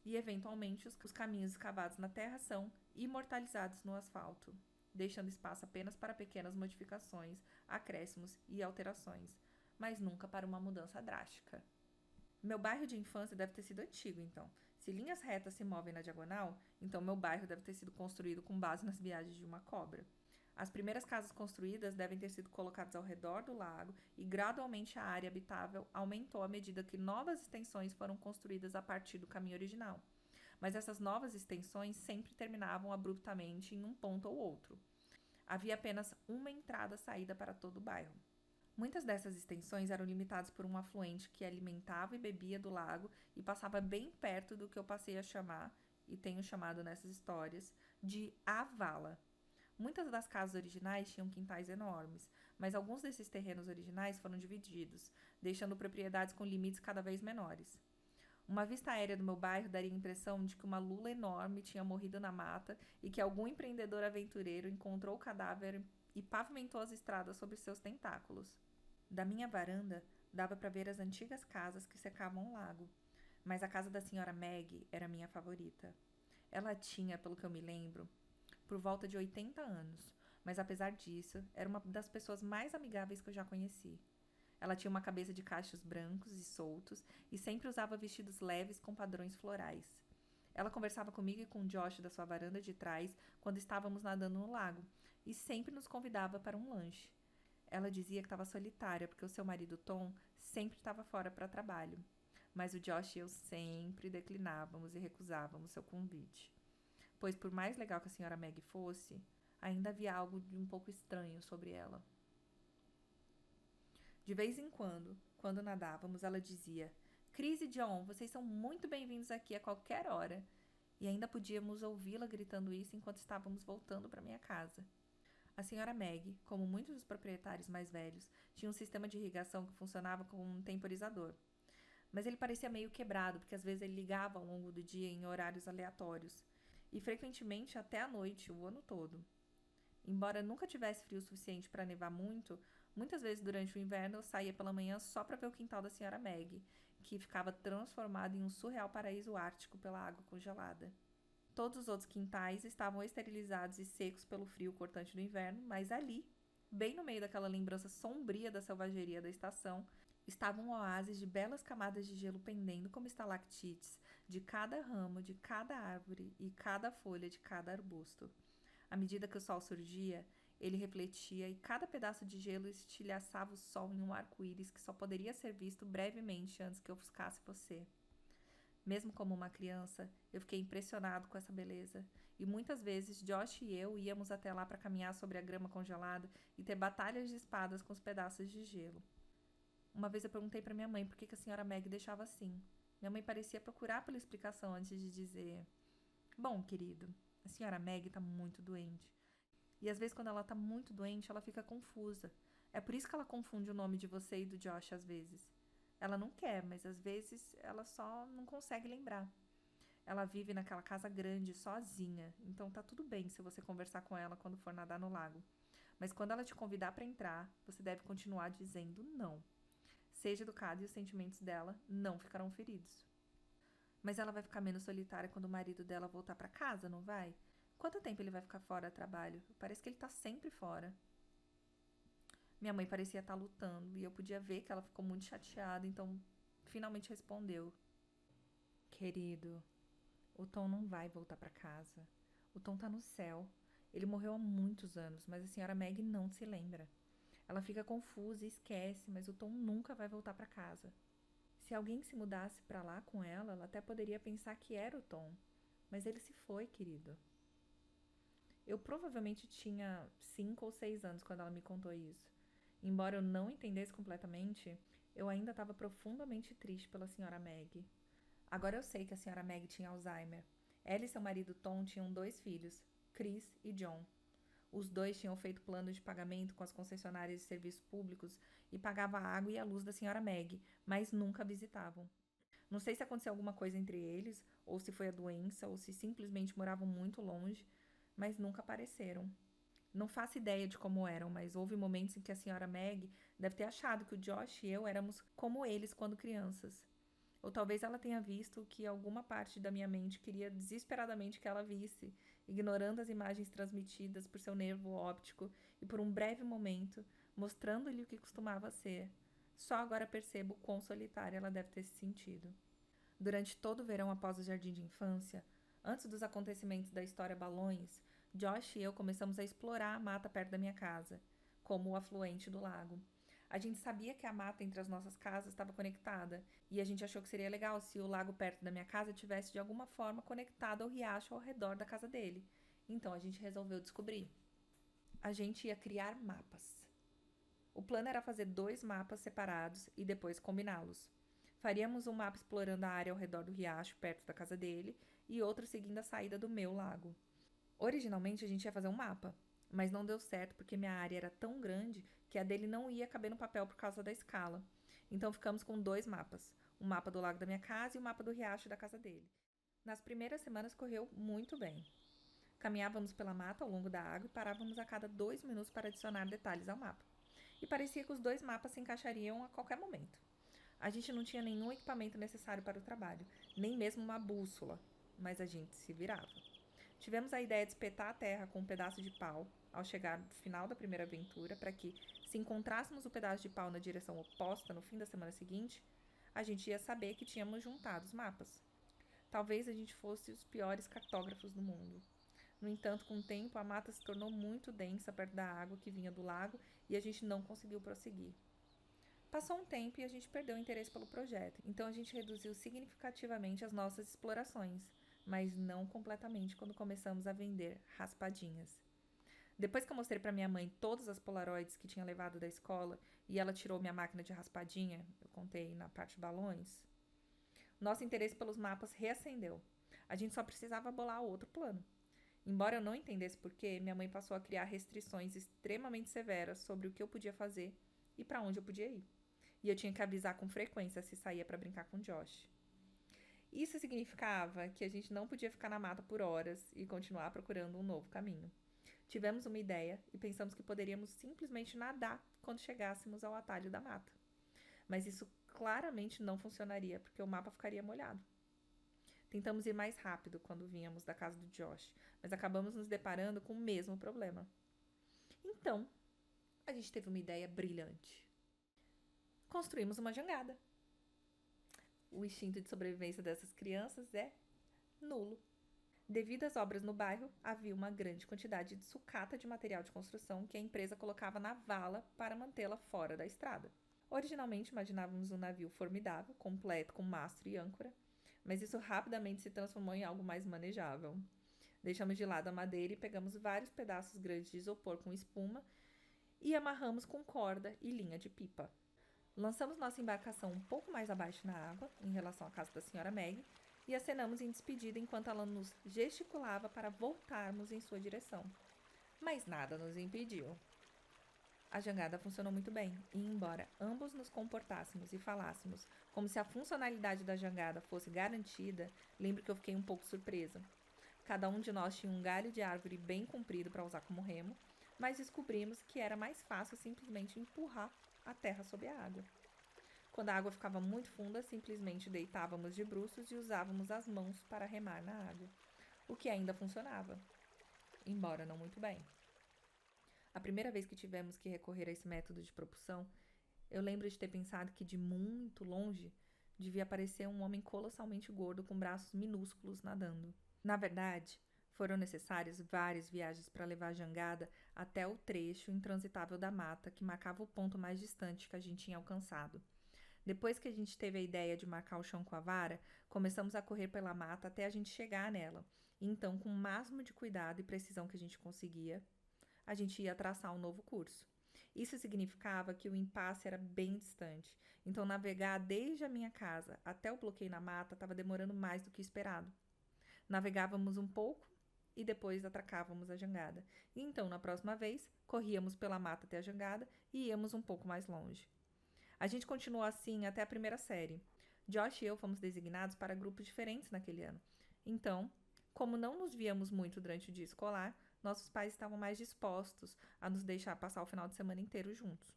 E, eventualmente, os caminhos escavados na terra são imortalizados no asfalto, deixando espaço apenas para pequenas modificações, acréscimos e alterações, mas nunca para uma mudança drástica. Meu bairro de infância deve ter sido antigo, então. Se linhas retas se movem na diagonal, então meu bairro deve ter sido construído com base nas viagens de uma cobra. As primeiras casas construídas devem ter sido colocadas ao redor do lago e gradualmente a área habitável aumentou à medida que novas extensões foram construídas a partir do caminho original. Mas essas novas extensões sempre terminavam abruptamente em um ponto ou outro. Havia apenas uma entrada-saída para todo o bairro. Muitas dessas extensões eram limitadas por um afluente que alimentava e bebia do lago e passava bem perto do que eu passei a chamar, e tenho chamado nessas histórias, de a vala. Muitas das casas originais tinham quintais enormes, mas alguns desses terrenos originais foram divididos, deixando propriedades com limites cada vez menores. Uma vista aérea do meu bairro daria a impressão de que uma lula enorme tinha morrido na mata e que algum empreendedor aventureiro encontrou o cadáver e pavimentou as estradas sobre seus tentáculos. Da minha varanda, dava para ver as antigas casas que cercavam o lago, mas a casa da senhora Meg era a minha favorita. Ela tinha, pelo que eu me lembro, por volta de 80 anos, mas apesar disso, era uma das pessoas mais amigáveis que eu já conheci. Ela tinha uma cabeça de cachos brancos e soltos e sempre usava vestidos leves com padrões florais. Ela conversava comigo e com Josh da sua varanda de trás quando estávamos nadando no lago e sempre nos convidava para um lanche. Ela dizia que estava solitária porque o seu marido Tom sempre estava fora para trabalho, mas o Josh e eu sempre declinávamos e recusávamos seu convite, pois por mais legal que a senhora Meg fosse, ainda havia algo de um pouco estranho sobre ela. De vez em quando nadávamos, ela dizia: Chris e John, vocês são muito bem-vindos aqui a qualquer hora. E ainda podíamos ouvi-la gritando isso enquanto estávamos voltando para minha casa. A senhora Meg, como muitos dos proprietários mais velhos, tinha um sistema de irrigação que funcionava como um temporizador. Mas ele parecia meio quebrado, porque às vezes ele ligava ao longo do dia em horários aleatórios, e frequentemente até à noite, o ano todo. Embora nunca tivesse frio o suficiente para nevar muito, muitas vezes durante o inverno eu saía pela manhã só para ver o quintal da senhora Meg, que ficava transformado em um surreal paraíso ártico pela água congelada. Todos os outros quintais estavam esterilizados e secos pelo frio cortante do inverno, mas ali, bem no meio daquela lembrança sombria da selvageria da estação, estava um oásis de belas camadas de gelo pendendo como estalactites de cada ramo, de cada árvore e cada folha de cada arbusto. À medida que o sol surgia, Ele refletia e cada pedaço de gelo estilhaçava o sol em um arco-íris que só poderia ser visto brevemente antes que ofuscasse você. Mesmo como uma criança, eu fiquei impressionado com essa beleza. E muitas vezes Josh e eu íamos até lá para caminhar sobre a grama congelada e ter batalhas de espadas com os pedaços de gelo. Uma vez eu perguntei para minha mãe por que a senhora Meg deixava assim. Minha mãe parecia procurar pela explicação antes de dizer: Bom, querido, a senhora Meg está muito doente. E às vezes, quando ela está muito doente, ela fica confusa. É por isso que ela confunde o nome de você e do Josh às vezes. Ela não quer, mas às vezes ela só não consegue lembrar. Ela vive naquela casa grande, sozinha, então tá tudo bem se você conversar com ela quando for nadar no lago. Mas quando ela te convidar para entrar, você deve continuar dizendo não. Seja educado e os sentimentos dela não ficarão feridos. Mas ela vai ficar menos solitária quando o marido dela voltar para casa, não vai? Quanto tempo ele vai ficar fora do trabalho? Parece que ele tá sempre fora. Minha mãe parecia estar lutando e eu podia ver que ela ficou muito chateada, então finalmente respondeu: Querido, o Tom não vai voltar para casa. O Tom tá no céu. Ele morreu há muitos anos, mas a senhora Meg não se lembra. Ela fica confusa e esquece, mas o Tom nunca vai voltar para casa. Se alguém se mudasse para lá com ela, ela até poderia pensar que era o Tom. Mas ele se foi, querido. Eu provavelmente tinha 5 ou 6 anos quando ela me contou isso. Embora eu não entendesse completamente, eu ainda estava profundamente triste pela senhora Meg. Agora eu sei que a senhora Meg tinha Alzheimer. Ela e seu marido Tom tinham 2 filhos, Chris e John. Os dois tinham feito planos de pagamento com as concessionárias de serviços públicos e pagavam a água e a luz da senhora Meg, mas nunca a visitavam. Não sei se aconteceu alguma coisa entre eles, ou se foi a doença, ou se simplesmente moravam muito longe, mas nunca apareceram. Não faço ideia de como eram, mas houve momentos em que a senhora Meg deve ter achado que o Josh e eu éramos como eles quando crianças. Ou talvez ela tenha visto o que alguma parte da minha mente queria desesperadamente que ela visse, ignorando as imagens transmitidas por seu nervo óptico e por um breve momento, mostrando-lhe o que costumava ser. Só agora percebo quão solitária ela deve ter se sentido. Durante todo o verão após o jardim de infância, antes dos acontecimentos da história Balões, Josh e eu começamos a explorar a mata perto da minha casa, como o afluente do lago. A gente sabia que a mata entre as nossas casas estava conectada, e a gente achou que seria legal se o lago perto da minha casa tivesse de alguma forma conectado ao riacho ao redor da casa dele. Então a gente resolveu descobrir. A gente ia criar mapas. O plano era fazer 2 mapas separados e depois combiná-los. Faríamos um mapa explorando a área ao redor do riacho, perto da casa dele, e outro seguindo a saída do meu lago. Originalmente a gente ia fazer um mapa, mas não deu certo porque minha área era tão grande que a dele não ia caber no papel por causa da escala. Então ficamos com 2 mapas, o mapa do lago da minha casa e o mapa do riacho da casa dele. Nas primeiras semanas correu muito bem. Caminhávamos pela mata ao longo da água e parávamos a cada 2 minutos para adicionar detalhes ao mapa. E parecia que os 2 mapas se encaixariam a qualquer momento. A gente não tinha nenhum equipamento necessário para o trabalho, nem mesmo uma bússola, mas a gente se virava. Tivemos a ideia de espetar a terra com um pedaço de pau ao chegar no final da primeira aventura, para que, se encontrássemos o pedaço de pau na direção oposta no fim da semana seguinte, a gente ia saber que tínhamos juntado os mapas. Talvez a gente fosse os piores cartógrafos do mundo. No entanto, com o tempo, a mata se tornou muito densa perto da água que vinha do lago e a gente não conseguiu prosseguir. Passou um tempo e a gente perdeu o interesse pelo projeto, então a gente reduziu significativamente as nossas explorações, mas não completamente quando começamos a vender raspadinhas. Depois que eu mostrei para minha mãe todas as polaroids que tinha levado da escola e ela tirou minha máquina de raspadinha, eu contei na parte de balões, nosso interesse pelos mapas reacendeu. A gente só precisava bolar outro plano. Embora eu não entendesse porquê, minha mãe passou a criar restrições extremamente severas sobre o que eu podia fazer e para onde eu podia ir. E eu tinha que avisar com frequência se saía para brincar com Josh. Isso significava que a gente não podia ficar na mata por horas e continuar procurando um novo caminho. Tivemos uma ideia e pensamos que poderíamos simplesmente nadar quando chegássemos ao atalho da mata. Mas isso claramente não funcionaria porque o mapa ficaria molhado. Tentamos ir mais rápido quando vínhamos da casa do Josh, mas acabamos nos deparando com o mesmo problema. Então, a gente teve uma ideia brilhante. Construímos uma jangada. O instinto de sobrevivência dessas crianças é nulo. Devido às obras no bairro, havia uma grande quantidade de sucata de material de construção que a empresa colocava na vala para mantê-la fora da estrada. Originalmente imaginávamos um navio formidável, completo com mastro e âncora, mas isso rapidamente se transformou em algo mais manejável. Deixamos de lado a madeira e pegamos vários pedaços grandes de isopor com espuma e amarramos com corda e linha de pipa. Lançamos nossa embarcação um pouco mais abaixo na água, em relação à casa da senhora Meg, e acenamos em despedida enquanto ela nos gesticulava para voltarmos em sua direção. Mas nada nos impediu. A jangada funcionou muito bem, e embora ambos nos comportássemos e falássemos como se a funcionalidade da jangada fosse garantida, lembro que eu fiquei um pouco surpresa. Cada um de nós tinha um galho de árvore bem comprido para usar como remo, mas descobrimos que era mais fácil simplesmente empurrar a terra sob a água. Quando a água ficava muito funda, simplesmente deitávamos de bruços e usávamos as mãos para remar na água, o que ainda funcionava, embora não muito bem. A primeira vez que tivemos que recorrer a esse método de propulsão, eu lembro de ter pensado que de muito longe devia aparecer um homem colossalmente gordo com braços minúsculos nadando. Na verdade, foram necessárias várias viagens para levar a jangada até o trecho intransitável da mata que marcava o ponto mais distante que a gente tinha alcançado. Depois que a gente teve a ideia de marcar o chão com a vara, começamos a correr pela mata até a gente chegar nela. E então, com o máximo de cuidado e precisão que a gente conseguia, a gente ia traçar um novo curso. Isso significava que o impasse era bem distante, então navegar desde a minha casa até o bloqueio na mata estava demorando mais do que esperado. Navegávamos um pouco e depois atracávamos a jangada. E então, na próxima vez, corríamos pela mata até a jangada e íamos um pouco mais longe. A gente continuou assim até a primeira série. Josh e eu fomos designados para grupos diferentes naquele ano. Então, como não nos víamos muito durante o dia escolar, nossos pais estavam mais dispostos a nos deixar passar o final de semana inteiro juntos.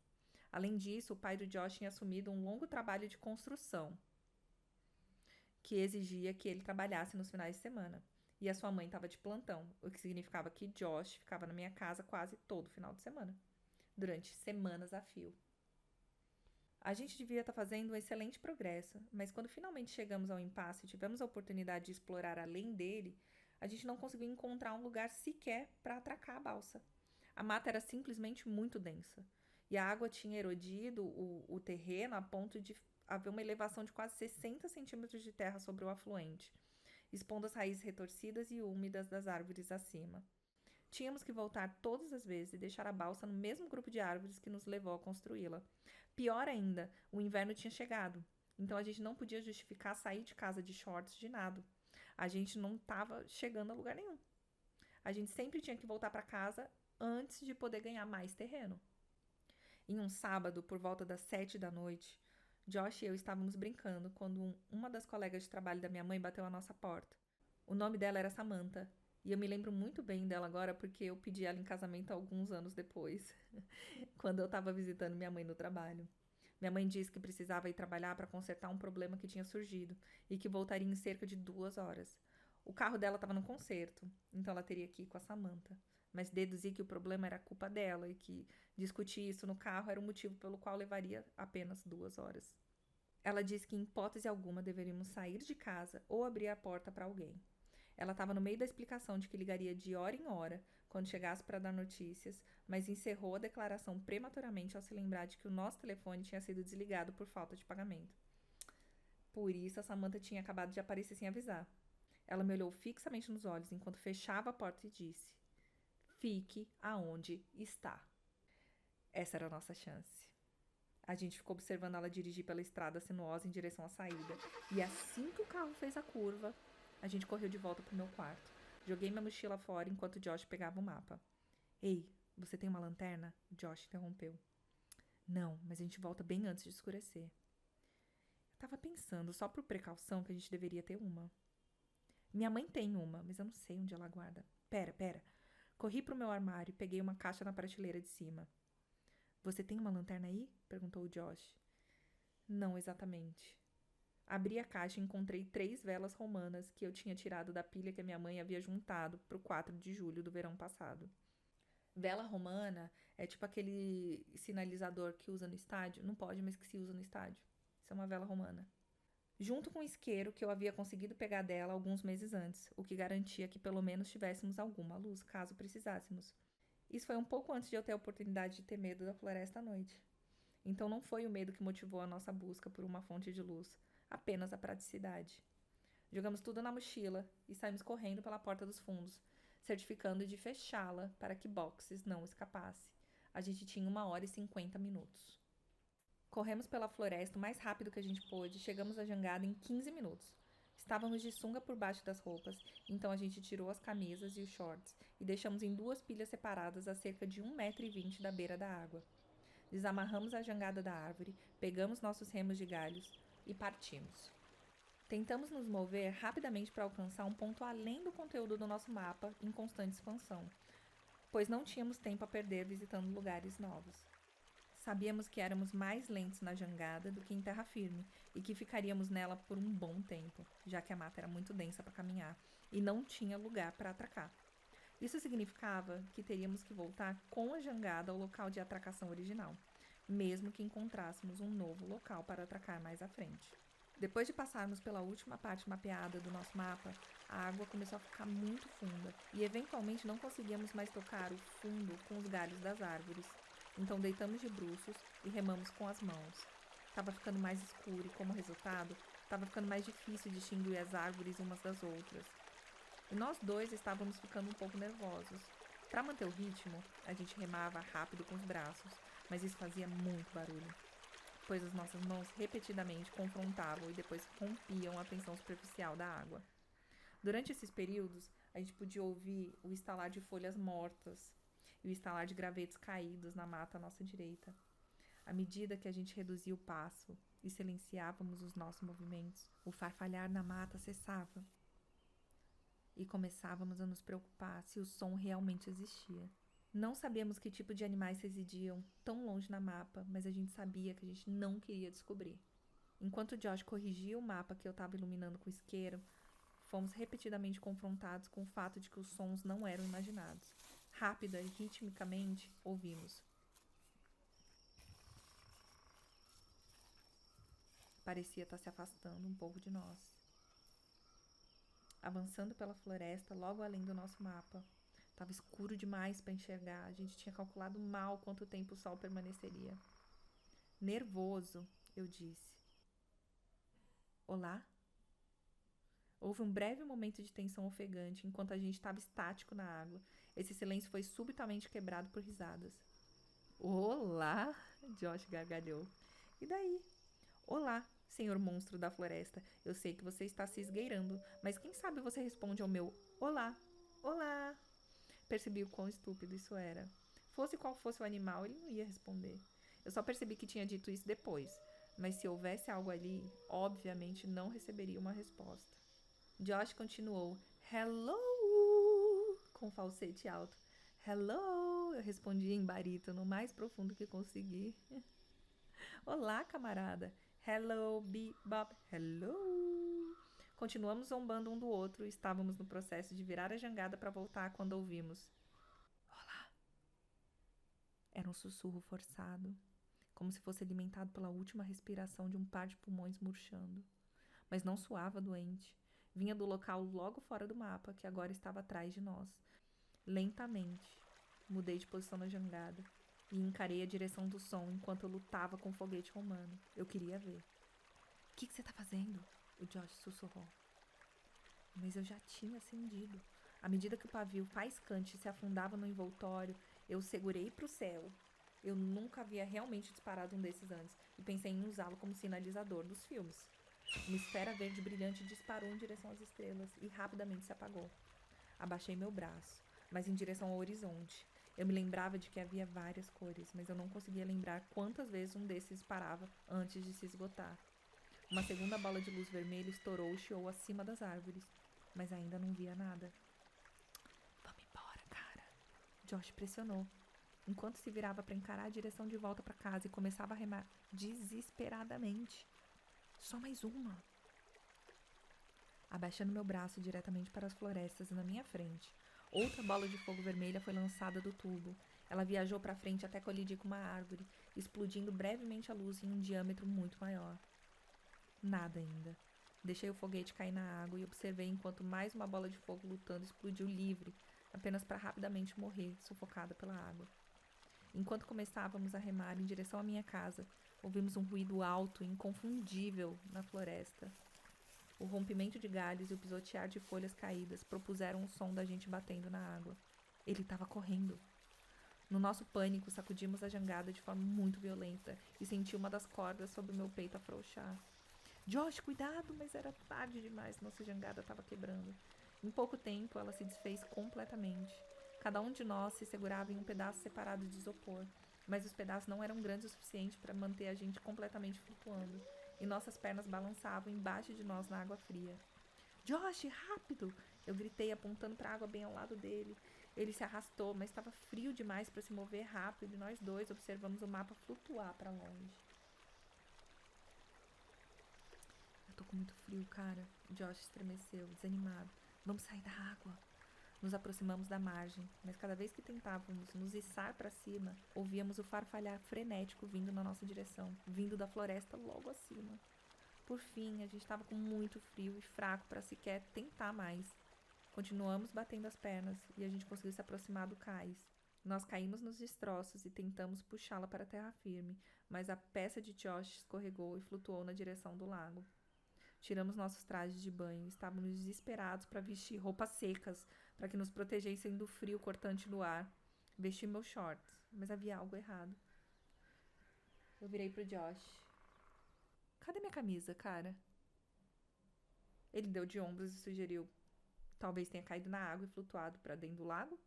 Além disso, o pai do Josh tinha assumido um longo trabalho de construção, que exigia que ele trabalhasse nos finais de semana. E a sua mãe estava de plantão, o que significava que Josh ficava na minha casa quase todo final de semana, durante semanas a fio. A gente devia estar fazendo um excelente progresso, mas quando finalmente chegamos ao impasse e tivemos a oportunidade de explorar além dele, a gente não conseguiu encontrar um lugar sequer para atracar a balsa. A mata era simplesmente muito densa, e a água tinha erodido o terreno a ponto de haver uma elevação de quase 60 centímetros de terra sobre o afluente, expondo as raízes retorcidas e úmidas das árvores acima. Tínhamos que voltar todas as vezes e deixar a balsa no mesmo grupo de árvores que nos levou a construí-la. Pior ainda, o inverno tinha chegado, então a gente não podia justificar sair de casa de shorts de nado. A gente não estava chegando a lugar nenhum. A gente sempre tinha que voltar para casa antes de poder ganhar mais terreno. Em um sábado, por volta das 7 da noite, Josh e eu estávamos brincando quando uma das colegas de trabalho da minha mãe bateu à nossa porta. O nome dela era Samantha, e eu me lembro muito bem dela agora porque eu pedi ela em casamento alguns anos depois, quando eu estava visitando minha mãe no trabalho. Minha mãe disse que precisava ir trabalhar para consertar um problema que tinha surgido e que voltaria em cerca de 2 horas. O carro dela estava no conserto, então ela teria que ir com a Samantha. Mas deduzi que o problema era culpa dela e que discutir isso no carro era o motivo pelo qual levaria apenas 2 horas. Ela disse que em hipótese alguma deveríamos sair de casa ou abrir a porta para alguém. Ela estava no meio da explicação de que ligaria de hora em hora quando chegasse para dar notícias, mas encerrou a declaração prematuramente ao se lembrar de que o nosso telefone tinha sido desligado por falta de pagamento. Por isso, a Samantha tinha acabado de aparecer sem avisar. Ela me olhou fixamente nos olhos enquanto fechava a porta e disse: "Fique aonde está." Essa era a nossa chance. A gente ficou observando ela dirigir pela estrada sinuosa em direção à saída. E assim que o carro fez a curva, a gente correu de volta pro meu quarto. Joguei minha mochila fora enquanto Josh pegava o mapa. "Ei, você tem uma lanterna?" Josh interrompeu. "Não, mas a gente volta bem antes de escurecer." Eu tava pensando, só por precaução, que a gente deveria ter uma. "Minha mãe tem uma, mas eu não sei onde ela guarda." Pera. Corri pro meu armário e peguei uma caixa na prateleira de cima. "Você tem uma lanterna aí?" perguntou o Josh. "Não exatamente." Abri a caixa e encontrei 3 velas romanas que eu tinha tirado da pilha que a minha mãe havia juntado pro 4 de julho do verão passado. Vela romana é tipo aquele sinalizador que usa no estádio. Não pode, mas que se usa no estádio. Isso é uma vela romana. junto com o isqueiro que eu havia conseguido pegar dela alguns meses antes, o que garantia que pelo menos tivéssemos alguma luz, caso precisássemos. Isso foi um pouco antes de eu ter a oportunidade de ter medo da floresta à noite. Então não foi o medo que motivou a nossa busca por uma fonte de luz, apenas a praticidade. Jogamos tudo na mochila e saímos correndo pela porta dos fundos, certificando de fechá-la para que Boxes não escapasse. A gente tinha 1 hora e 50 minutos. Corremos pela floresta o mais rápido que a gente pôde e chegamos à jangada em 15 minutos. Estávamos de sunga por baixo das roupas, então a gente tirou as camisas e os shorts e deixamos em 2 pilhas separadas a cerca de 1,20 m da beira da água. Desamarramos a jangada da árvore, pegamos nossos remos de galhos e partimos. Tentamos nos mover rapidamente para alcançar um ponto além do conteúdo do nosso mapa em constante expansão, pois não tínhamos tempo a perder visitando lugares novos. Sabíamos que éramos mais lentos na jangada do que em terra firme e que ficaríamos nela por um bom tempo, já que a mata era muito densa para caminhar e não tinha lugar para atracar. Isso significava que teríamos que voltar com a jangada ao local de atracação original, mesmo que encontrássemos um novo local para atracar mais à frente. Depois de passarmos pela última parte mapeada do nosso mapa, a água começou a ficar muito funda e eventualmente não conseguíamos mais tocar o fundo com os galhos das árvores. Então deitamos de bruços e remamos com as mãos. Estava ficando mais escuro e, como resultado, estava ficando mais difícil distinguir as árvores umas das outras. E nós dois estávamos ficando um pouco nervosos. Para manter o ritmo, a gente remava rápido com os braços, mas isso fazia muito barulho, pois as nossas mãos repetidamente confrontavam e depois rompiam a tensão superficial da água. Durante esses períodos, a gente podia ouvir o estalar de folhas mortas e o estalar de gravetos caídos na mata à nossa direita. À medida que a gente reduzia o passo e silenciávamos os nossos movimentos, o farfalhar na mata cessava. E começávamos a nos preocupar se o som realmente existia. Não sabíamos que tipo de animais residiam tão longe na mapa, mas a gente sabia que a gente não queria descobrir. Enquanto Josh corrigia o mapa que eu estava iluminando com isqueiro, fomos repetidamente confrontados com o fato de que os sons não eram imaginados. Rápida e ritmicamente, ouvimos. Parecia estar se afastando um pouco de nós. Avançando pela floresta, logo além do nosso mapa. Estava escuro demais para enxergar. A gente tinha calculado mal quanto tempo o sol permaneceria. Nervoso, eu disse. Olá? Houve um breve momento de tensão ofegante enquanto a gente estava estático na água. Esse silêncio foi subitamente quebrado por risadas. Olá, Josh gargalhou. E daí? Olá, senhor monstro da floresta. Eu sei que você está se esgueirando, mas quem sabe você responde ao meu olá. Olá. Percebi o quão estúpido isso era. Fosse qual fosse o animal, ele não ia responder. Eu só percebi que tinha dito isso depois, mas se houvesse algo ali, obviamente não receberia uma resposta. Josh continuou, hello, com falsete alto. Hello, eu respondi em barítono, mais profundo que consegui. Olá, camarada. Hello, bebop, hello. Continuamos zombando um do outro e estávamos no processo de virar a jangada para voltar quando ouvimos. Olá. Era um sussurro forçado, como se fosse alimentado pela última respiração de um par de pulmões murchando. Mas não soava doente. Vinha do local logo fora do mapa, que agora estava atrás de nós. Lentamente, mudei de posição na jangada e encarei a direção do som enquanto eu lutava com o foguete romano. Eu queria ver. O que você tá fazendo? O Josh sussurrou. Mas eu já tinha acendido. À medida que o pavio faiscante se afundava no envoltório, eu segurei pro céu. Eu nunca havia realmente disparado um desses antes e pensei em usá-lo como sinalizador dos filmes. Uma esfera verde brilhante disparou em direção às estrelas e rapidamente se apagou. Abaixei meu braço, mas em direção ao horizonte. Eu me lembrava de que havia várias cores, mas eu não conseguia lembrar quantas vezes um desses disparava antes de se esgotar. Uma segunda bola de luz vermelha estourou e chiou acima das árvores, mas ainda não via nada. Vamos embora, cara. Josh pressionou, enquanto se virava para encarar a direção de volta para casa e começava a remar desesperadamente. Só mais uma. Abaixando meu braço diretamente para as florestas na minha frente, outra bola de fogo vermelha foi lançada do tubo. Ela viajou para frente até colidir com uma árvore, explodindo brevemente a luz em um diâmetro muito maior. Nada ainda. Deixei o foguete cair na água e observei enquanto mais uma bola de fogo lutando explodiu livre, apenas para rapidamente morrer, sufocada pela água. Enquanto começávamos a remar em direção à minha casa, ouvimos um ruído alto e inconfundível na floresta. O rompimento de galhos e o pisotear de folhas caídas propuseram o som da gente batendo na água. Ele estava correndo. No nosso pânico, sacudimos a jangada de forma muito violenta e senti uma das cordas sobre o meu peito afrouxar. Josh, cuidado! Mas era tarde demais, nossa jangada estava quebrando. Em pouco tempo, ela se desfez completamente. Cada um de nós se segurava em um pedaço separado de isopor, mas os pedaços não eram grandes o suficiente para manter a gente completamente flutuando, e nossas pernas balançavam embaixo de nós na água fria. Josh, rápido! Eu gritei, apontando para a água bem ao lado dele. Ele se arrastou, mas estava frio demais para se mover rápido, e nós dois observamos o mapa flutuar para longe. Eu tô com muito frio, cara. Josh estremeceu, desanimado. Vamos sair da água. Nos aproximamos da margem, mas cada vez que tentávamos nos içar para cima, ouvíamos o farfalhar frenético vindo na nossa direção, vindo da floresta logo acima. Por fim, a gente estava com muito frio e fraco para sequer tentar mais. Continuamos batendo as pernas e a gente conseguiu se aproximar do cais. Nós caímos nos destroços e tentamos puxá-la para a terra firme, mas a peça de Josh escorregou e flutuou na direção do lago. Tiramos nossos trajes de banho e estávamos desesperados para vestir roupas secas, para que nos protegessem do frio cortante do ar. Vesti meus shorts, mas havia algo errado. Eu virei pro Josh. Cadê minha camisa, cara? Ele deu de ombros e sugeriu. Talvez tenha caído na água e flutuado para dentro do lago?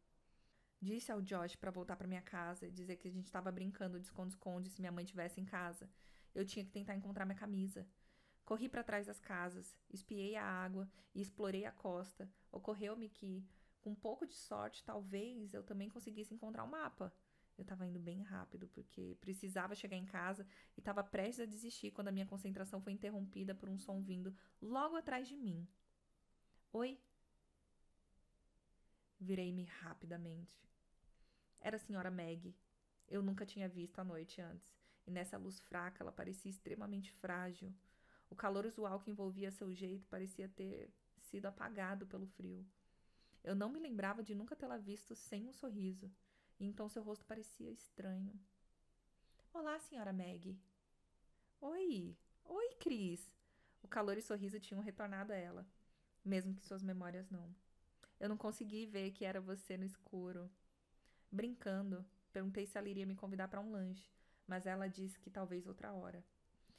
Disse ao Josh para voltar para minha casa e dizer que a gente estava brincando de esconde-esconde se minha mãe estivesse em casa. Eu tinha que tentar encontrar minha camisa. Corri para trás das casas, espiei a água e explorei a costa. Ocorreu-me que, com um pouco de sorte, talvez eu também conseguisse encontrar um mapa. Eu estava indo bem rápido porque precisava chegar em casa e estava prestes a desistir quando a minha concentração foi interrompida por um som vindo logo atrás de mim. Oi? Virei-me rapidamente. Era a senhora Maggie. Eu nunca tinha visto à noite antes, e nessa luz fraca ela parecia extremamente frágil. O calor usual que envolvia seu jeito parecia ter sido apagado pelo frio. Eu não me lembrava de nunca tê-la visto sem um sorriso, e então seu rosto parecia estranho. Olá, senhora Maggie. Oi. Oi, Cris. O calor e sorriso tinham retornado a ela, mesmo que suas memórias não. Eu não consegui ver que era você no escuro. Brincando, perguntei se ela iria me convidar para um lanche, mas ela disse que talvez outra hora.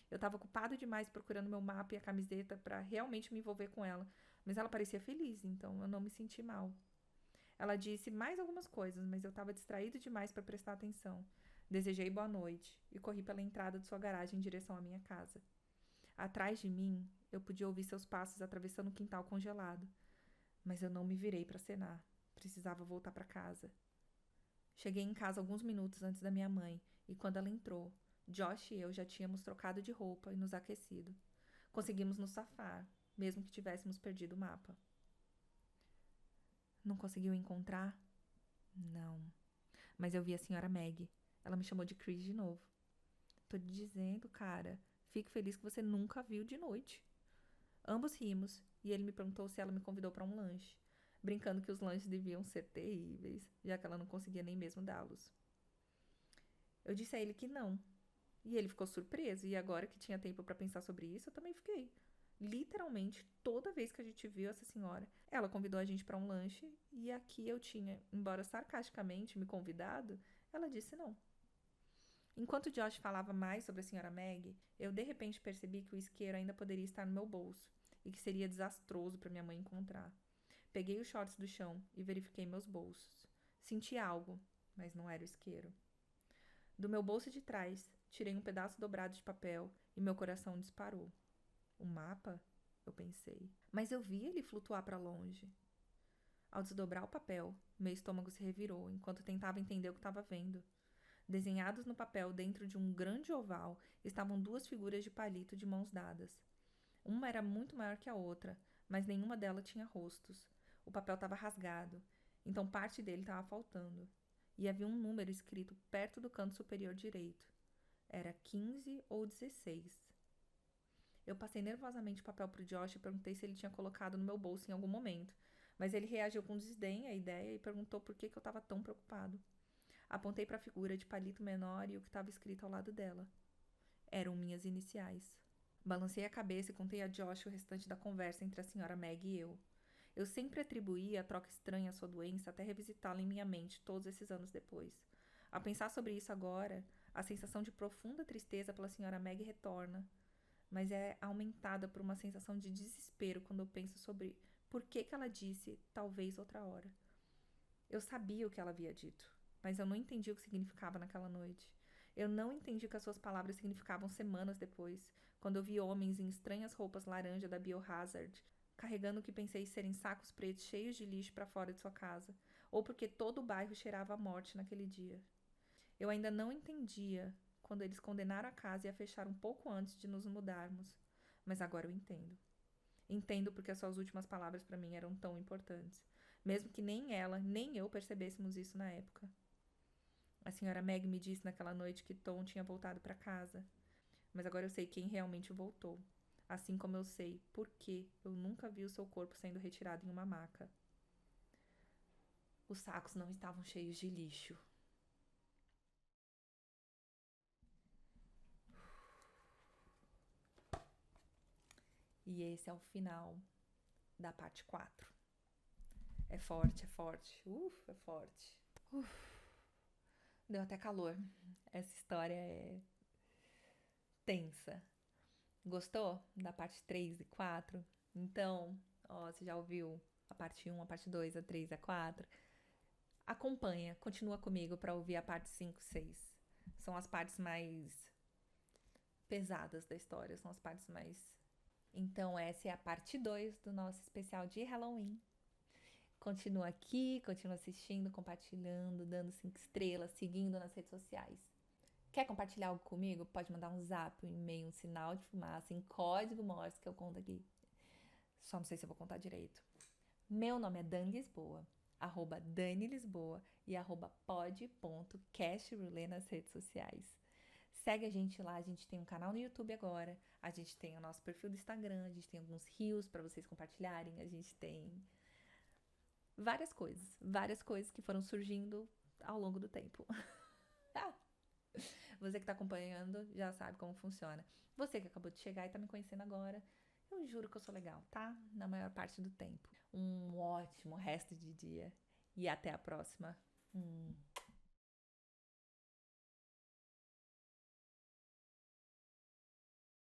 Eu estava ocupado demais procurando meu mapa e a camiseta para realmente me envolver com ela, mas ela parecia feliz, então eu não me senti mal. Ela disse mais algumas coisas, mas eu estava distraído demais para prestar atenção. Desejei boa noite e corri pela entrada de sua garagem em direção à minha casa. Atrás de mim, eu podia ouvir seus passos atravessando o quintal congelado, mas eu não me virei para acenar. Precisava voltar para casa. Cheguei em casa alguns minutos antes da minha mãe, e quando ela entrou, Josh e eu já tínhamos trocado de roupa e nos aquecido. Conseguimos nos safar, mesmo que tivéssemos perdido o mapa. Não conseguiu encontrar? Não. Mas eu vi a senhora Maggie. Ela me chamou de Chris de novo. Tô te dizendo, cara. Fico feliz que você nunca a viu de noite. Ambos rimos, e ele me perguntou se ela me convidou para um lanche, brincando que os lanches deviam ser terríveis, já que ela não conseguia nem mesmo dá-los. Eu disse a ele que não, e ele ficou surpreso, e agora que tinha tempo para pensar sobre isso, eu também fiquei. Literalmente, toda vez que a gente viu essa senhora, ela convidou a gente para um lanche, e aqui eu tinha, embora sarcasticamente me convidado, ela disse não. Enquanto Josh falava mais sobre a senhora Maggie, eu de repente percebi que o isqueiro ainda poderia estar no meu bolso, e que seria desastroso para minha mãe encontrar. Peguei os shorts do chão e verifiquei meus bolsos. Senti algo, mas não era o isqueiro. Do meu bolso de trás, tirei um pedaço dobrado de papel e meu coração disparou. Um mapa? Eu pensei. Mas eu vi ele flutuar para longe. Ao desdobrar o papel, meu estômago se revirou enquanto tentava entender o que estava vendo. Desenhados no papel dentro de um grande oval estavam duas figuras de palito de mãos dadas. Uma era muito maior que a outra, mas nenhuma delas tinha rostos. O papel estava rasgado, então parte dele estava faltando. E havia um número escrito perto do canto superior direito. Era 15 ou 16. Eu passei nervosamente o papel pro Josh e perguntei se ele tinha colocado no meu bolso em algum momento. Mas ele reagiu com desdém à ideia e perguntou por que eu estava tão preocupado. Apontei para a figura de palito menor e o que estava escrito ao lado dela. Eram minhas iniciais. Balancei a cabeça e contei a Josh o restante da conversa entre a senhora Meg e eu. Eu sempre atribuía a troca estranha à sua doença até revisitá-la em minha mente todos esses anos depois. Ao pensar sobre isso agora, a sensação de profunda tristeza pela senhora Meg retorna, mas é aumentada por uma sensação de desespero quando eu penso sobre por que ela disse talvez outra hora. Eu sabia o que ela havia dito, mas eu não entendi o que significava naquela noite. Eu não entendi o que as suas palavras significavam semanas depois, quando eu vi homens em estranhas roupas laranja da Biohazard, carregando o que pensei serem sacos pretos cheios de lixo para fora de sua casa, ou porque todo o bairro cheirava a morte naquele dia. Eu ainda não entendia quando eles condenaram a casa e a fecharam um pouco antes de nos mudarmos, mas agora eu entendo. Entendo porque as suas últimas palavras para mim eram tão importantes, mesmo que nem ela, nem eu percebêssemos isso na época. A senhora Meg me disse naquela noite que Tom tinha voltado para casa, mas agora eu sei quem realmente voltou. Assim como eu sei por que eu nunca vi o seu corpo sendo retirado em uma maca. Os sacos não estavam cheios de lixo. E esse é o final da parte 4. É forte, é forte. É forte. Deu até calor. Essa história é tensa. Gostou da parte 3 e 4? Então, ó, você já ouviu a parte 1, a parte 2, a 3, a 4? Acompanha, continua comigo para ouvir a parte 5 e 6. São as partes mais pesadas da história, são as partes mais. Então, essa é a parte 2 do nosso especial de Halloween. Continua aqui, continua assistindo, compartilhando, dando 5 estrelas, seguindo nas redes sociais. Quer compartilhar algo comigo? Pode mandar um zap, um e-mail, um sinal de fumaça em código Morse que eu conto aqui. Só não sei se eu vou contar direito. Meu nome é Dani Lisboa, @Dani Lisboa e @pod.castrulê nas redes sociais. Segue a gente lá, a gente tem um canal no YouTube agora, a gente tem o nosso perfil do Instagram, a gente tem alguns reels para vocês compartilharem, a gente tem várias coisas que foram surgindo ao longo do tempo. Você que tá acompanhando já sabe como funciona. Você que acabou de chegar e tá me conhecendo agora, eu juro que eu sou legal, tá? Na maior parte do tempo. Um ótimo resto de dia e até a próxima.